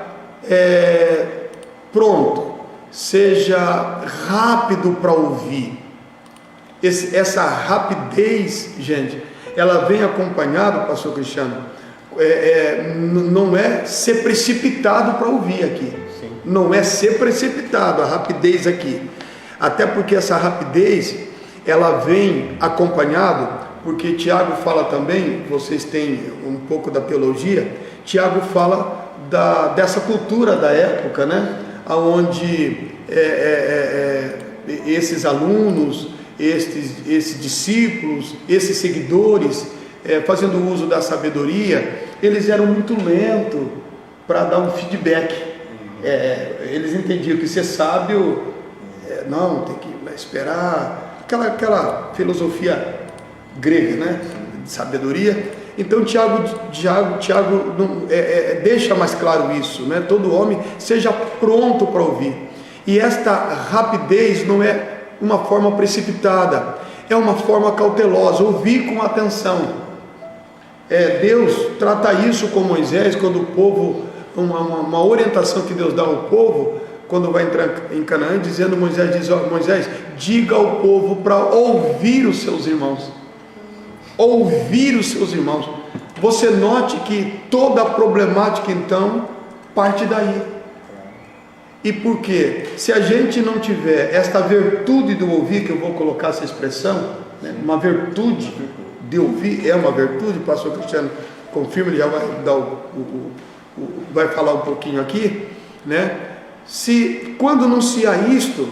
Speaker 1: pronto, seja rápido para ouvir. Essa rapidez, gente, ela vem acompanhada, pastor Cristiano, não é ser precipitado para ouvir aqui. Sim. Não é ser precipitado, a rapidez aqui. Até porque essa rapidez, ela vem acompanhado, porque Tiago fala também, vocês têm um pouco da teologia, Tiago fala dessa cultura da época, né? Onde esses alunos, esses discípulos, esses seguidores, fazendo uso da sabedoria, eles eram muito lentos para dar um feedback. Eles entendiam que ser sábio, não, tem que esperar, aquela filosofia grega, né, de sabedoria. Então Tiago deixa mais claro isso, né? Todo homem seja pronto para ouvir. E esta rapidez não é uma forma precipitada, é uma forma cautelosa, ouvir com atenção. Deus trata isso com Moisés, quando o povo, uma orientação que Deus dá ao povo, quando vai entrar em Canaã, dizendo, Moisés diz: Moisés, diga ao povo para ouvir os seus irmãos. Ouvir os seus irmãos. Você note que toda a problemática então parte daí. E por quê? Se a gente não tiver esta virtude do ouvir, que eu vou colocar essa expressão, né, uma virtude de ouvir, é uma virtude, o pastor Cristiano confirma, ele já vai dar vai falar um pouquinho aqui, né? Quando não se há isto,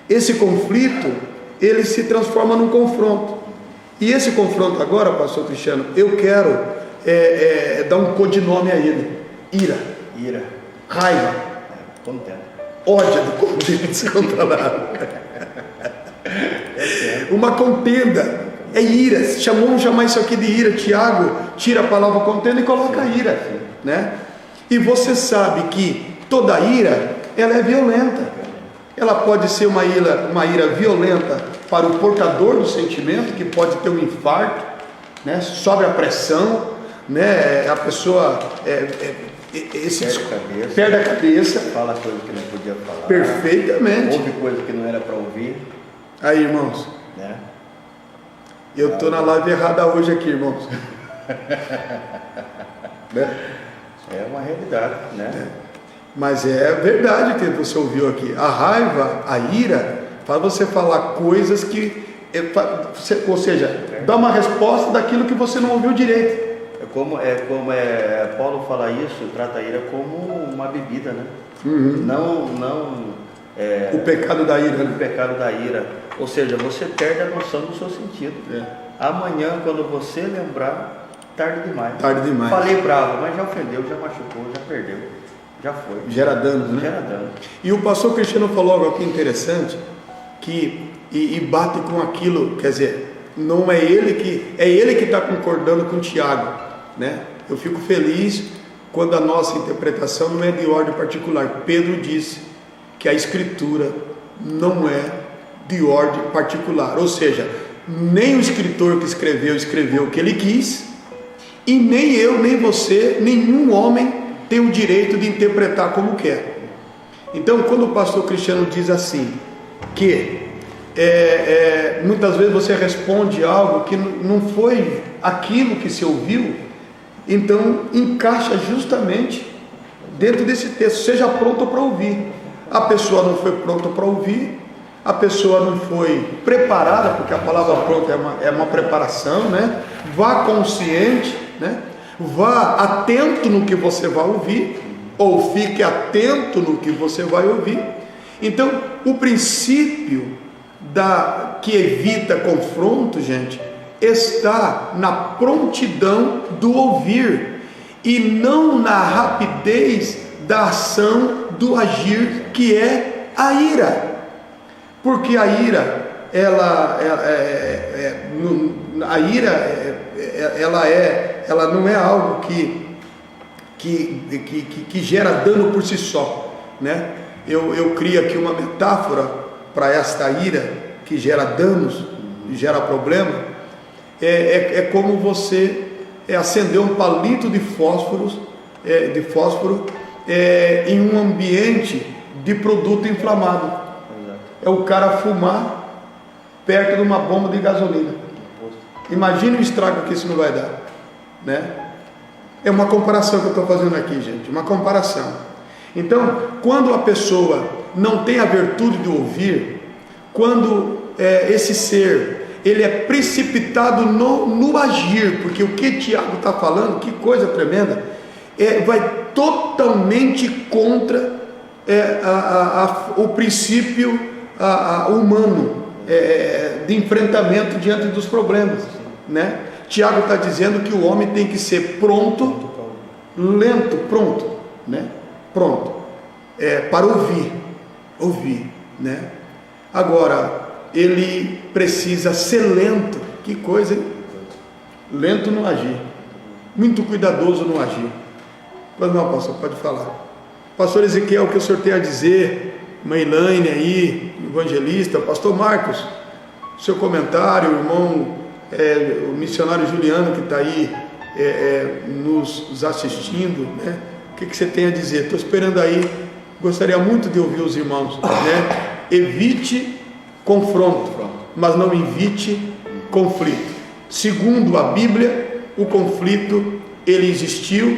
Speaker 1: esse conflito, ele se transforma num confronto. E esse confronto agora, pastor Cristiano, eu quero dar um codinome a ele: ira, raiva, ódio do contento descontrolado. Uma contenda, ira. Vamos chamar isso aqui de ira. Tiago tira a palavra contenda e coloca ira, né? E você sabe que toda ira, ela é violenta. Ela pode ser uma ira violenta para o portador do sentimento, que pode ter um infarto, né? Sobe a pressão, né? A pessoa perde a cabeça,
Speaker 2: fala coisa que não podia falar,
Speaker 1: perfeitamente,
Speaker 2: ouve coisa que não era para ouvir.
Speaker 1: Aí, irmãos,
Speaker 2: né?
Speaker 1: Eu estou na live errada hoje aqui, irmãos.
Speaker 2: É uma realidade, né?
Speaker 1: Mas é verdade que você ouviu aqui. A raiva, a ira, faz você falar coisas que... ou seja, dá uma resposta daquilo que você não ouviu direito.
Speaker 2: Paulo fala isso, trata a ira como uma bebida, né?
Speaker 1: O pecado da ira.
Speaker 2: O pecado da ira. Ou seja, você perde a noção do seu sentido. Amanhã, quando você lembrar, tarde demais.
Speaker 1: Tarde demais.
Speaker 2: Falei bravo, mas já ofendeu, já machucou, já perdeu. Já foi.
Speaker 1: Gera danos, né?
Speaker 2: Gera danos.
Speaker 1: E o pastor Cristiano falou algo aqui interessante, que bate com aquilo, quer dizer, não é ele que está concordando com o Tiago, né? Eu fico feliz quando a nossa interpretação não é de ordem particular. Pedro disse que a escritura não é de ordem particular, ou seja, nem o escritor que escreveu o que ele quis, e nem eu, nem você, nenhum homem tem o direito de interpretar como quer. Então, quando o pastor Cristiano diz assim, que muitas vezes você responde algo que não foi aquilo que se ouviu, então encaixa justamente dentro desse texto. Seja pronto para ouvir. A pessoa não foi pronta para ouvir, a pessoa não foi preparada, porque a palavra pronta é uma preparação, né? Vá consciente, né? Vá atento no que você vai ouvir, ou fique atento no que você vai ouvir. Então, o princípio que evita confronto, gente, está na prontidão do ouvir e não na rapidez da ação do agir, que é a ira. Porque a ira, ela não é algo que gera dano por si só, né? Eu crio aqui uma metáfora para esta ira que gera danos, gera problema. É como você acender um palito de fósforo em um ambiente de produto inflamado. É o cara fumar perto de uma bomba de gasolina. Imagine o estrago que isso não vai dar, né? É uma comparação que eu estou fazendo aqui, gente, uma comparação. Então, quando a pessoa não tem a virtude de ouvir, quando esse ser, ele é precipitado no agir, porque o que Tiago está falando, que coisa tremenda, vai totalmente contra o princípio humano de enfrentamento diante dos problemas, né? Tiago está dizendo que o homem tem que ser pronto, né? Pronto, para ouvir, né? Agora, ele precisa ser lento. Que coisa, hein? Lento no agir, muito cuidadoso no agir. Pois não, pastor, pode falar. Pastor Ezequiel, o que o senhor tem a dizer? Meilane aí, evangelista. Pastor Marcos, seu comentário, irmão, o missionário Juliano que está aí nos assistindo, né? O que você tem a dizer? Estou esperando aí, gostaria muito de ouvir os irmãos, né? Evite confronto, mas não evite conflito. Segundo a Bíblia, o conflito, ele existiu,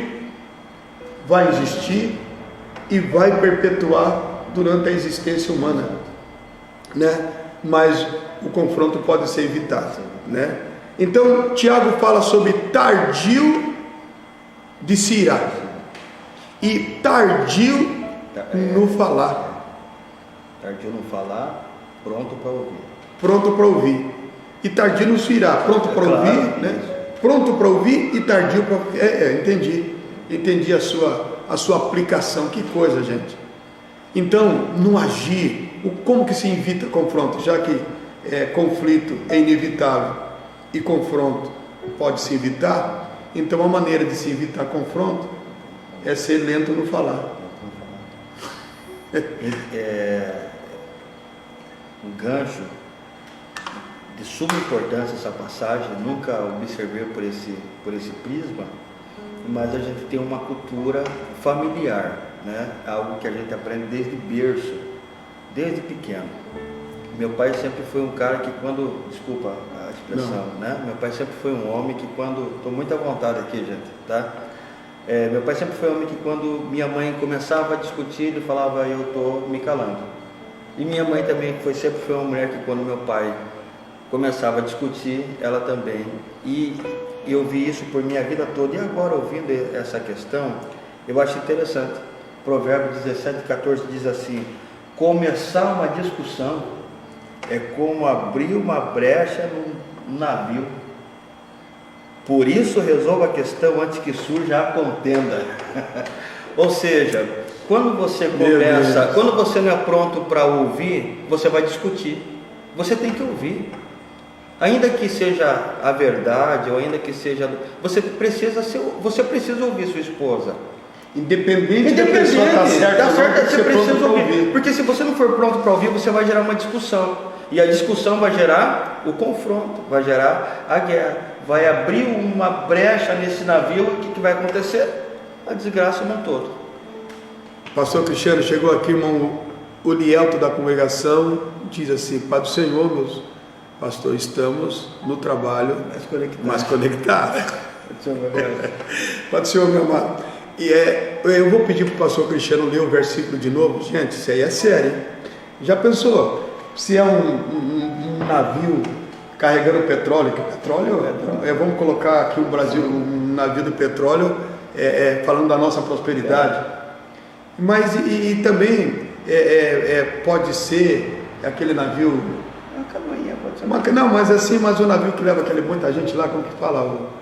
Speaker 1: vai existir e vai perpetuar durante a existência humana, né? Mas o confronto pode ser evitado, né? Então, Tiago fala sobre tardio de se irar e tardio no falar.
Speaker 2: Tardio no falar, pronto para ouvir.
Speaker 1: Pronto para ouvir. E tardio no se irar, pronto para ouvir, né? Pronto para ouvir e tardio para... Entendi a sua aplicação. Que coisa, gente. Então, no agir, como que se evita confronto? Já que conflito é inevitável e confronto pode se evitar, então a maneira de se evitar confronto é ser lento no falar.
Speaker 2: Um gancho de suma importância essa passagem, nunca observei por esse prisma, mas a gente tem uma cultura familiar, né? Algo que a gente aprende desde berço, desde pequeno. Meu pai sempre foi um cara que desculpa a expressão, né? Meu pai sempre foi um homem que quando... Estou muito à vontade aqui, gente, tá? Meu pai sempre foi um homem que quando minha mãe começava a discutir, ele falava, eu estou me calando. E minha mãe também sempre foi uma mulher que quando meu pai começava a discutir, ela também. E eu vi isso por minha vida toda. E agora, ouvindo essa questão, eu acho interessante. Provérbios 17:14 diz assim: começar uma discussão é como abrir uma brecha num navio. Por isso resolva a questão antes que surja a contenda. Ou seja, quando você começa, quando você não é pronto para ouvir, você vai discutir. Você tem que ouvir. Ainda que seja a verdade, ou ainda que seja... Você precisa ouvir sua esposa.
Speaker 1: Independente da pessoa estar certa,
Speaker 2: você precisa ouvir. Porque se você não for pronto para ouvir, você vai gerar uma discussão. E a discussão vai gerar o confronto, vai gerar a guerra, vai abrir uma brecha nesse navio. O que vai acontecer? A desgraça no todo.
Speaker 1: Pastor Cristiano, chegou aqui, irmão Ulielto da congregação, diz assim: Pai do Senhor, meus pastor, estamos no trabalho mais conectado. Pai do Senhor, meu amado. E eu vou pedir para o pastor Cristiano ler o versículo de novo. Gente, isso aí é sério, hein? Já pensou? Se é um navio carregando petróleo, que petróleo vamos colocar aqui o Brasil, um navio de petróleo, falando da nossa prosperidade. Mas e também pode ser aquele navio,
Speaker 2: uma canoinha, pode ser.
Speaker 1: Não, mas assim, mas o navio que leva muita gente lá, como que fala?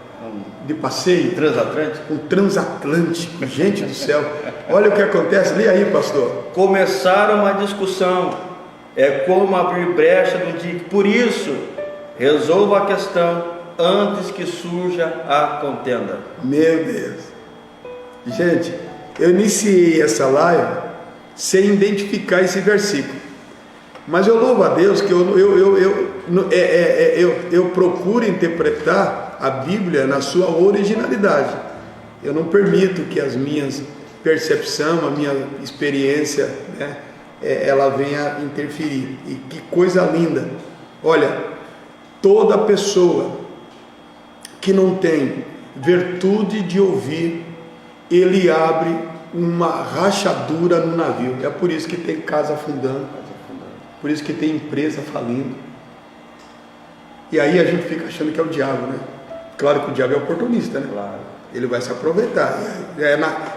Speaker 1: De passeio.
Speaker 2: Transatlântico?
Speaker 1: Um transatlântico, gente do céu. Olha o que acontece, lê aí, pastor.
Speaker 2: Começar uma discussão é como abrir brecha no dique. Por isso, resolva a questão antes que surja a contenda. Meu Deus.
Speaker 1: Gente, eu iniciei essa live sem identificar esse versículo. Mas eu louvo a Deus que eu procuro interpretar a Bíblia na sua originalidade. Eu não permito que as minhas percepções, a minha experiência, né, ela venha interferir. E que coisa linda! Olha, toda pessoa que não tem virtude de ouvir, ele abre uma rachadura no navio. É por isso que tem casa afundando, por isso que tem empresa falindo. E aí a gente fica achando que é o diabo, né? Claro que o diabo é oportunista, né?
Speaker 2: Claro.
Speaker 1: Ele vai se aproveitar.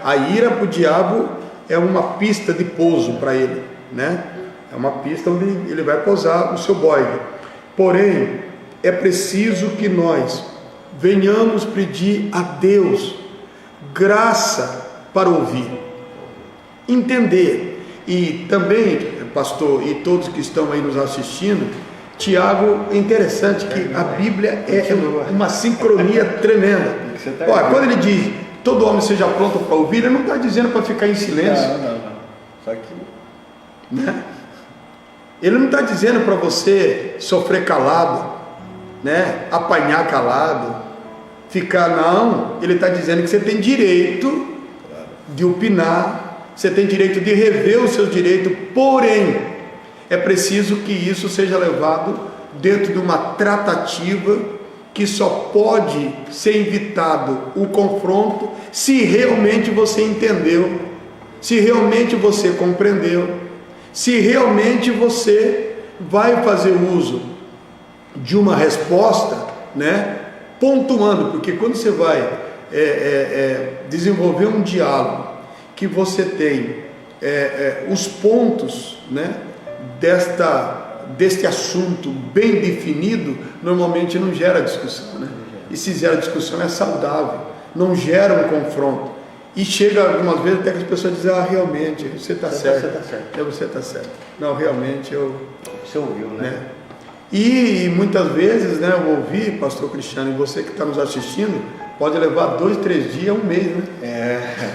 Speaker 1: A ira para o diabo é uma pista de pouso para ele, né? É uma pista onde ele vai pousar o seu boide. Porém, é preciso que nós venhamos pedir a Deus graça para ouvir, entender. E também, pastor, e todos que estão aí nos assistindo, Tiago, é interessante que a Bíblia é uma sincronia tremenda. Olha, quando ele diz todo homem seja pronto para ouvir, ele não está dizendo para ficar em silêncio.
Speaker 2: Não. Só que...
Speaker 1: Né? Ele não está dizendo para você sofrer calado, né? Apanhar calado, ficar, não. Ele está dizendo que você tem direito de opinar, você tem direito de rever os seus direitos, porém é preciso que isso seja levado dentro de uma tratativa que só pode ser evitado o confronto se realmente você entendeu, se realmente você compreendeu, se realmente você vai fazer uso de uma resposta, né, pontuando, porque quando você vai desenvolver um diálogo que você tem os pontos, né, deste assunto bem definido, normalmente não gera discussão, né? E se gera discussão é saudável, não gera um confronto. E chega algumas vezes até que as pessoas dizem: realmente, você está certo. Você está certo. Não, realmente
Speaker 2: você ouviu, né?
Speaker 1: E muitas vezes, né, eu ouvi, pastor Cristiano, e você que está nos assistindo, pode levar 2, 3 dias, 1 mês, né?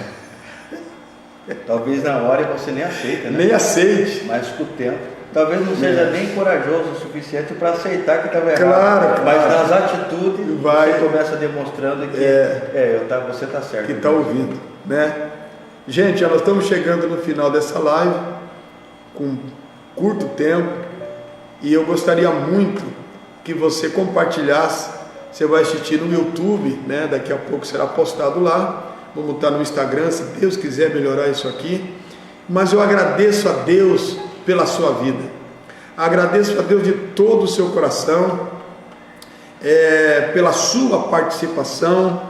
Speaker 2: Talvez na hora você nem aceita, né?
Speaker 1: Nem aceite.
Speaker 2: Mas com o tempo, talvez não seja nem corajoso o suficiente para aceitar que estava errado.
Speaker 1: Claro.
Speaker 2: Mas nas atitudes você começa demonstrando que você está certo.
Speaker 1: Que está ouvindo, né? Gente, nós estamos chegando no final dessa live, com curto tempo, e eu gostaria muito que você compartilhasse. Você vai assistir no YouTube, né? Daqui a pouco será postado lá. Vamos estar no Instagram, se Deus quiser melhorar isso aqui. Mas eu agradeço a Deus pela sua vida. Agradeço a Deus de todo o seu coração, pela sua participação,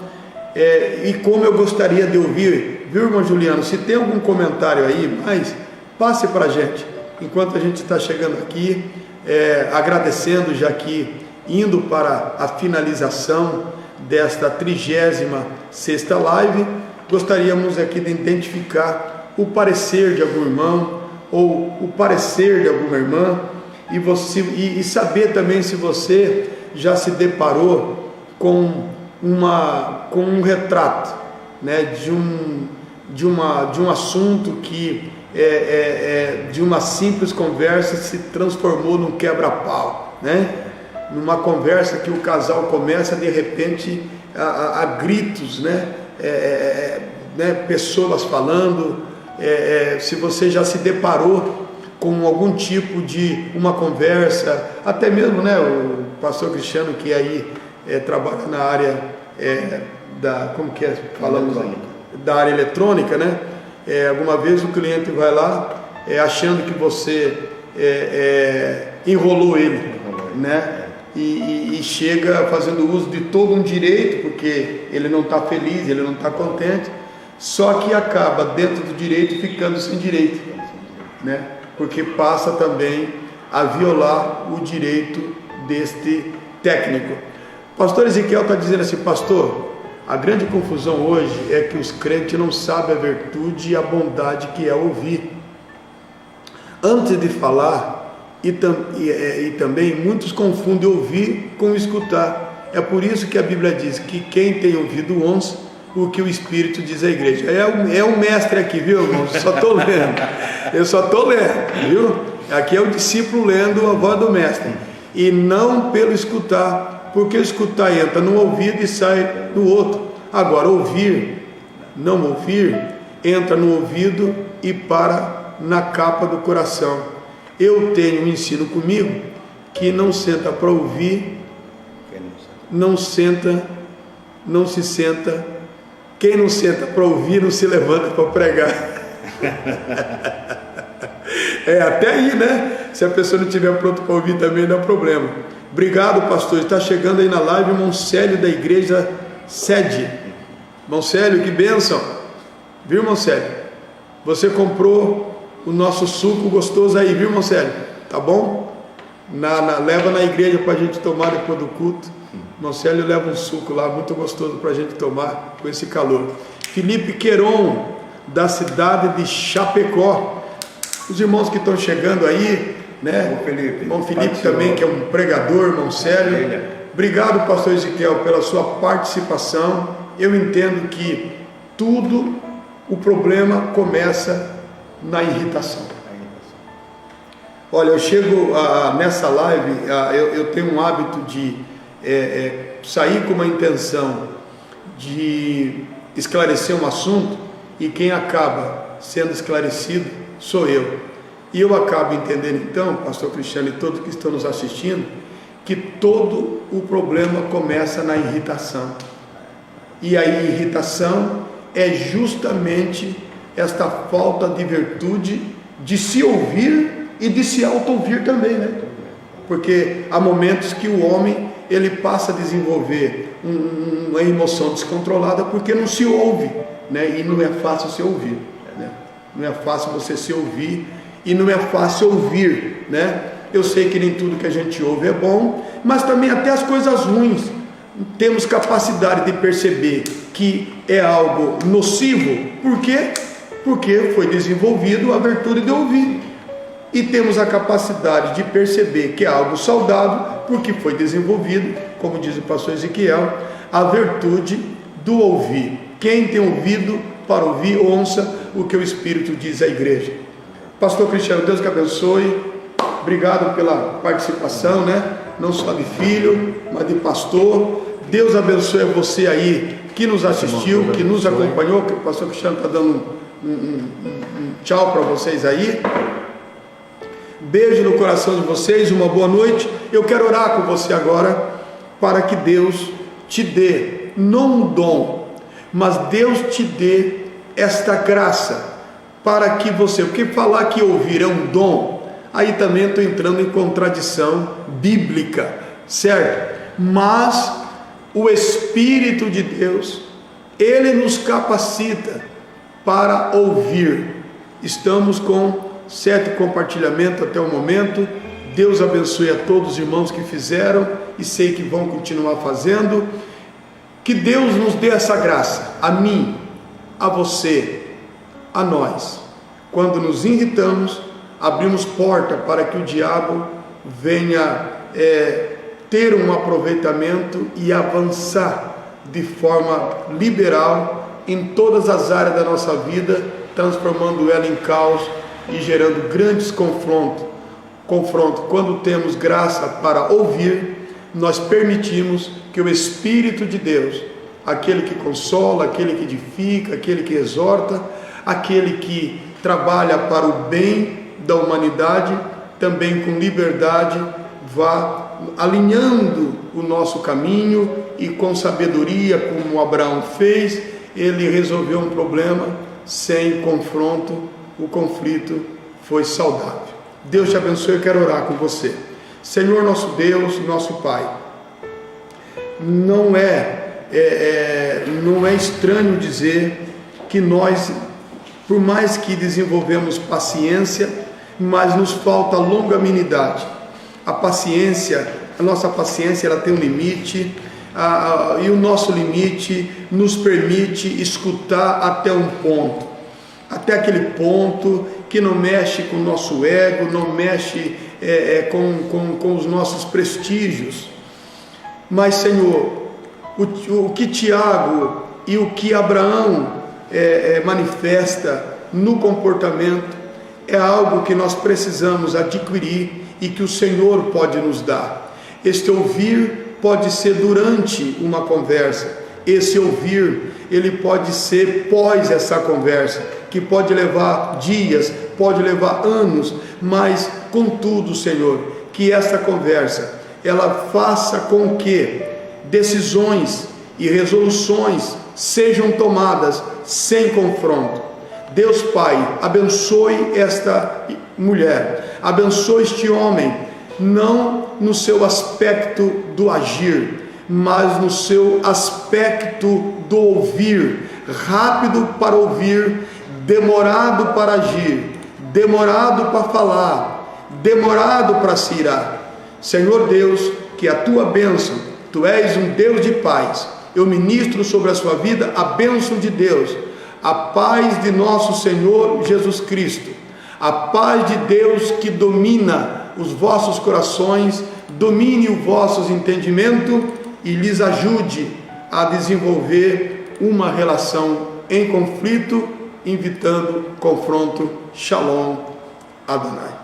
Speaker 1: e como eu gostaria de ouvir, viu, irmão Juliano? Se tem algum comentário aí, mas passe para a gente, enquanto a gente está chegando aqui, agradecendo, já que indo para a finalização desta 36ª live, gostaríamos aqui de identificar o parecer de algum irmão, ou o parecer de alguma irmã, e saber também se você já se deparou com um retrato, né, de um assunto que de uma simples conversa se transformou num quebra-pau, né? Numa conversa que o casal começa de repente a gritos, né? Pessoas falando. Se você já se deparou com algum tipo de uma conversa, até mesmo, né, o pastor Cristiano, que aí trabalha na área da área eletrônica, né? Alguma vez o cliente vai lá achando que você enrolou ele, né? E chega fazendo uso de todo um direito, porque ele não está feliz, ele não está contente, só que acaba dentro do direito ficando sem direito, né? Porque passa também a violar o direito deste técnico. Pastor Ezequiel está dizendo assim: pastor, a grande confusão hoje é que os crentes não sabem a virtude e a bondade que é ouvir antes de falar, e também muitos confundem ouvir com escutar. É por isso que a Bíblia diz que quem tem ouvido ouça o que o Espírito diz à igreja. É um mestre aqui, viu, irmãos? Eu só estou lendo, viu? Aqui é o discípulo lendo a voz do mestre, e não pelo escutar, porque escutar entra no ouvido e sai do outro. Agora, não ouvir, entra no ouvido e para na capa do coração. Eu tenho um ensino comigo que não senta para ouvir, não se senta. Quem não senta para ouvir não se levanta para pregar. Até aí, né? Se a pessoa não estiver pronta para ouvir também não dá problema. Obrigado, pastor. Está chegando aí na live o irmão Célio da igreja Sede. Irmão Célio, que bênção. Viu, irmão Célio? Você comprou o nosso suco gostoso aí, viu, irmão Célio? Tá bom? Leva na igreja para a gente tomar depois do culto. Irmão Célio leva um suco lá muito gostoso para a gente tomar com esse calor. Felipe Queron, da cidade de Chapecó. Os irmãos que estão chegando aí, né? Irmão Felipe também, que é um pregador, irmão Célio. Obrigado, pastor Ezequiel, pela sua participação. Eu entendo que o problema começa na irritação. Olha, eu chego nessa live, eu tenho um hábito de sair com uma intenção de esclarecer um assunto, e quem acaba sendo esclarecido sou eu. E eu acabo entendendo então, pastor Cristiano e todos que estão nos assistindo, que todo o problema começa na irritação. E a irritação é justamente esta falta de virtude de se ouvir e de se auto-ouvir também, né? Porque há momentos que o homem ele passa a desenvolver uma emoção descontrolada porque não se ouve, né? E não é fácil se ouvir, né? Não é fácil você se ouvir e não é fácil ouvir, né? Eu sei que nem tudo que a gente ouve é bom, mas também até as coisas ruins temos capacidade de perceber que é algo nocivo. Por quê? Porque foi desenvolvido a virtude de ouvir. E temos a capacidade de perceber que é algo saudável, porque foi desenvolvido, como diz o pastor Ezequiel, a virtude do ouvir. Quem tem ouvido para ouvir, ouça o que o Espírito diz à igreja. Pastor Cristiano, Deus que abençoe. Obrigado pela participação, né? Não só de filho, mas de pastor. Deus abençoe você aí que nos assistiu, que nos acompanhou, que o pastor Cristiano está dando um tchau para vocês aí. beijo no coração de vocês, uma boa noite. Eu quero orar com você agora, para que Deus te dê, não um dom, mas Deus te dê esta graça, para que você, porque falar que ouvir é um dom, aí também estou entrando em contradição bíblica, certo? Mas o Espírito de Deus, Ele nos capacita para ouvir. Estamos com 7 compartilhamentos até o momento. Deus abençoe a todos os irmãos que fizeram e sei que vão continuar fazendo. Que Deus nos dê essa graça, a mim, a você, a nós. Quando nos irritamos, abrimos porta para que o diabo venha ter um aproveitamento e avançar de forma liberal em todas as áreas da nossa vida, transformando ela em caos e gerando grandes confrontos. Quando temos graça para ouvir, nós permitimos que o Espírito de Deus, aquele que consola, aquele que edifica, aquele que exorta, aquele que trabalha para o bem da humanidade, também com liberdade, vá alinhando o nosso caminho e com sabedoria, como Abraão fez, ele resolveu um problema sem confronto, o conflito foi saudável. Deus te abençoe, eu quero orar com você. Senhor nosso Deus, nosso Pai, não é estranho dizer que nós, por mais que desenvolvemos paciência, mas nos falta longanimidade. A nossa paciência, ela tem um limite, e o nosso limite nos permite escutar até um ponto, até aquele ponto que não mexe com o nosso ego, não mexe com os nossos prestígios. Mas, Senhor, o que Tiago e o que Abraão manifesta no comportamento é algo que nós precisamos adquirir e que o Senhor pode nos dar. Este ouvir pode ser durante uma conversa, esse ouvir, ele pode ser pós essa conversa, que pode levar dias, pode levar anos, mas contudo, Senhor, que essa conversa, ela faça com que decisões e resoluções sejam tomadas sem confronto. Deus Pai, abençoe esta mulher, abençoe este homem, não no seu aspecto do agir, mas no seu aspecto do ouvir, rápido para ouvir, demorado para agir, demorado para falar, demorado para se irar. Senhor Deus, que a tua bênção, tu és um Deus de paz, eu ministro sobre a sua vida a bênção de Deus, a paz de nosso Senhor Jesus Cristo, a paz de Deus que domina os vossos corações, domine o vosso entendimento e lhes ajude a desenvolver uma relação em conflito, evitando confronto. Shalom Adonai.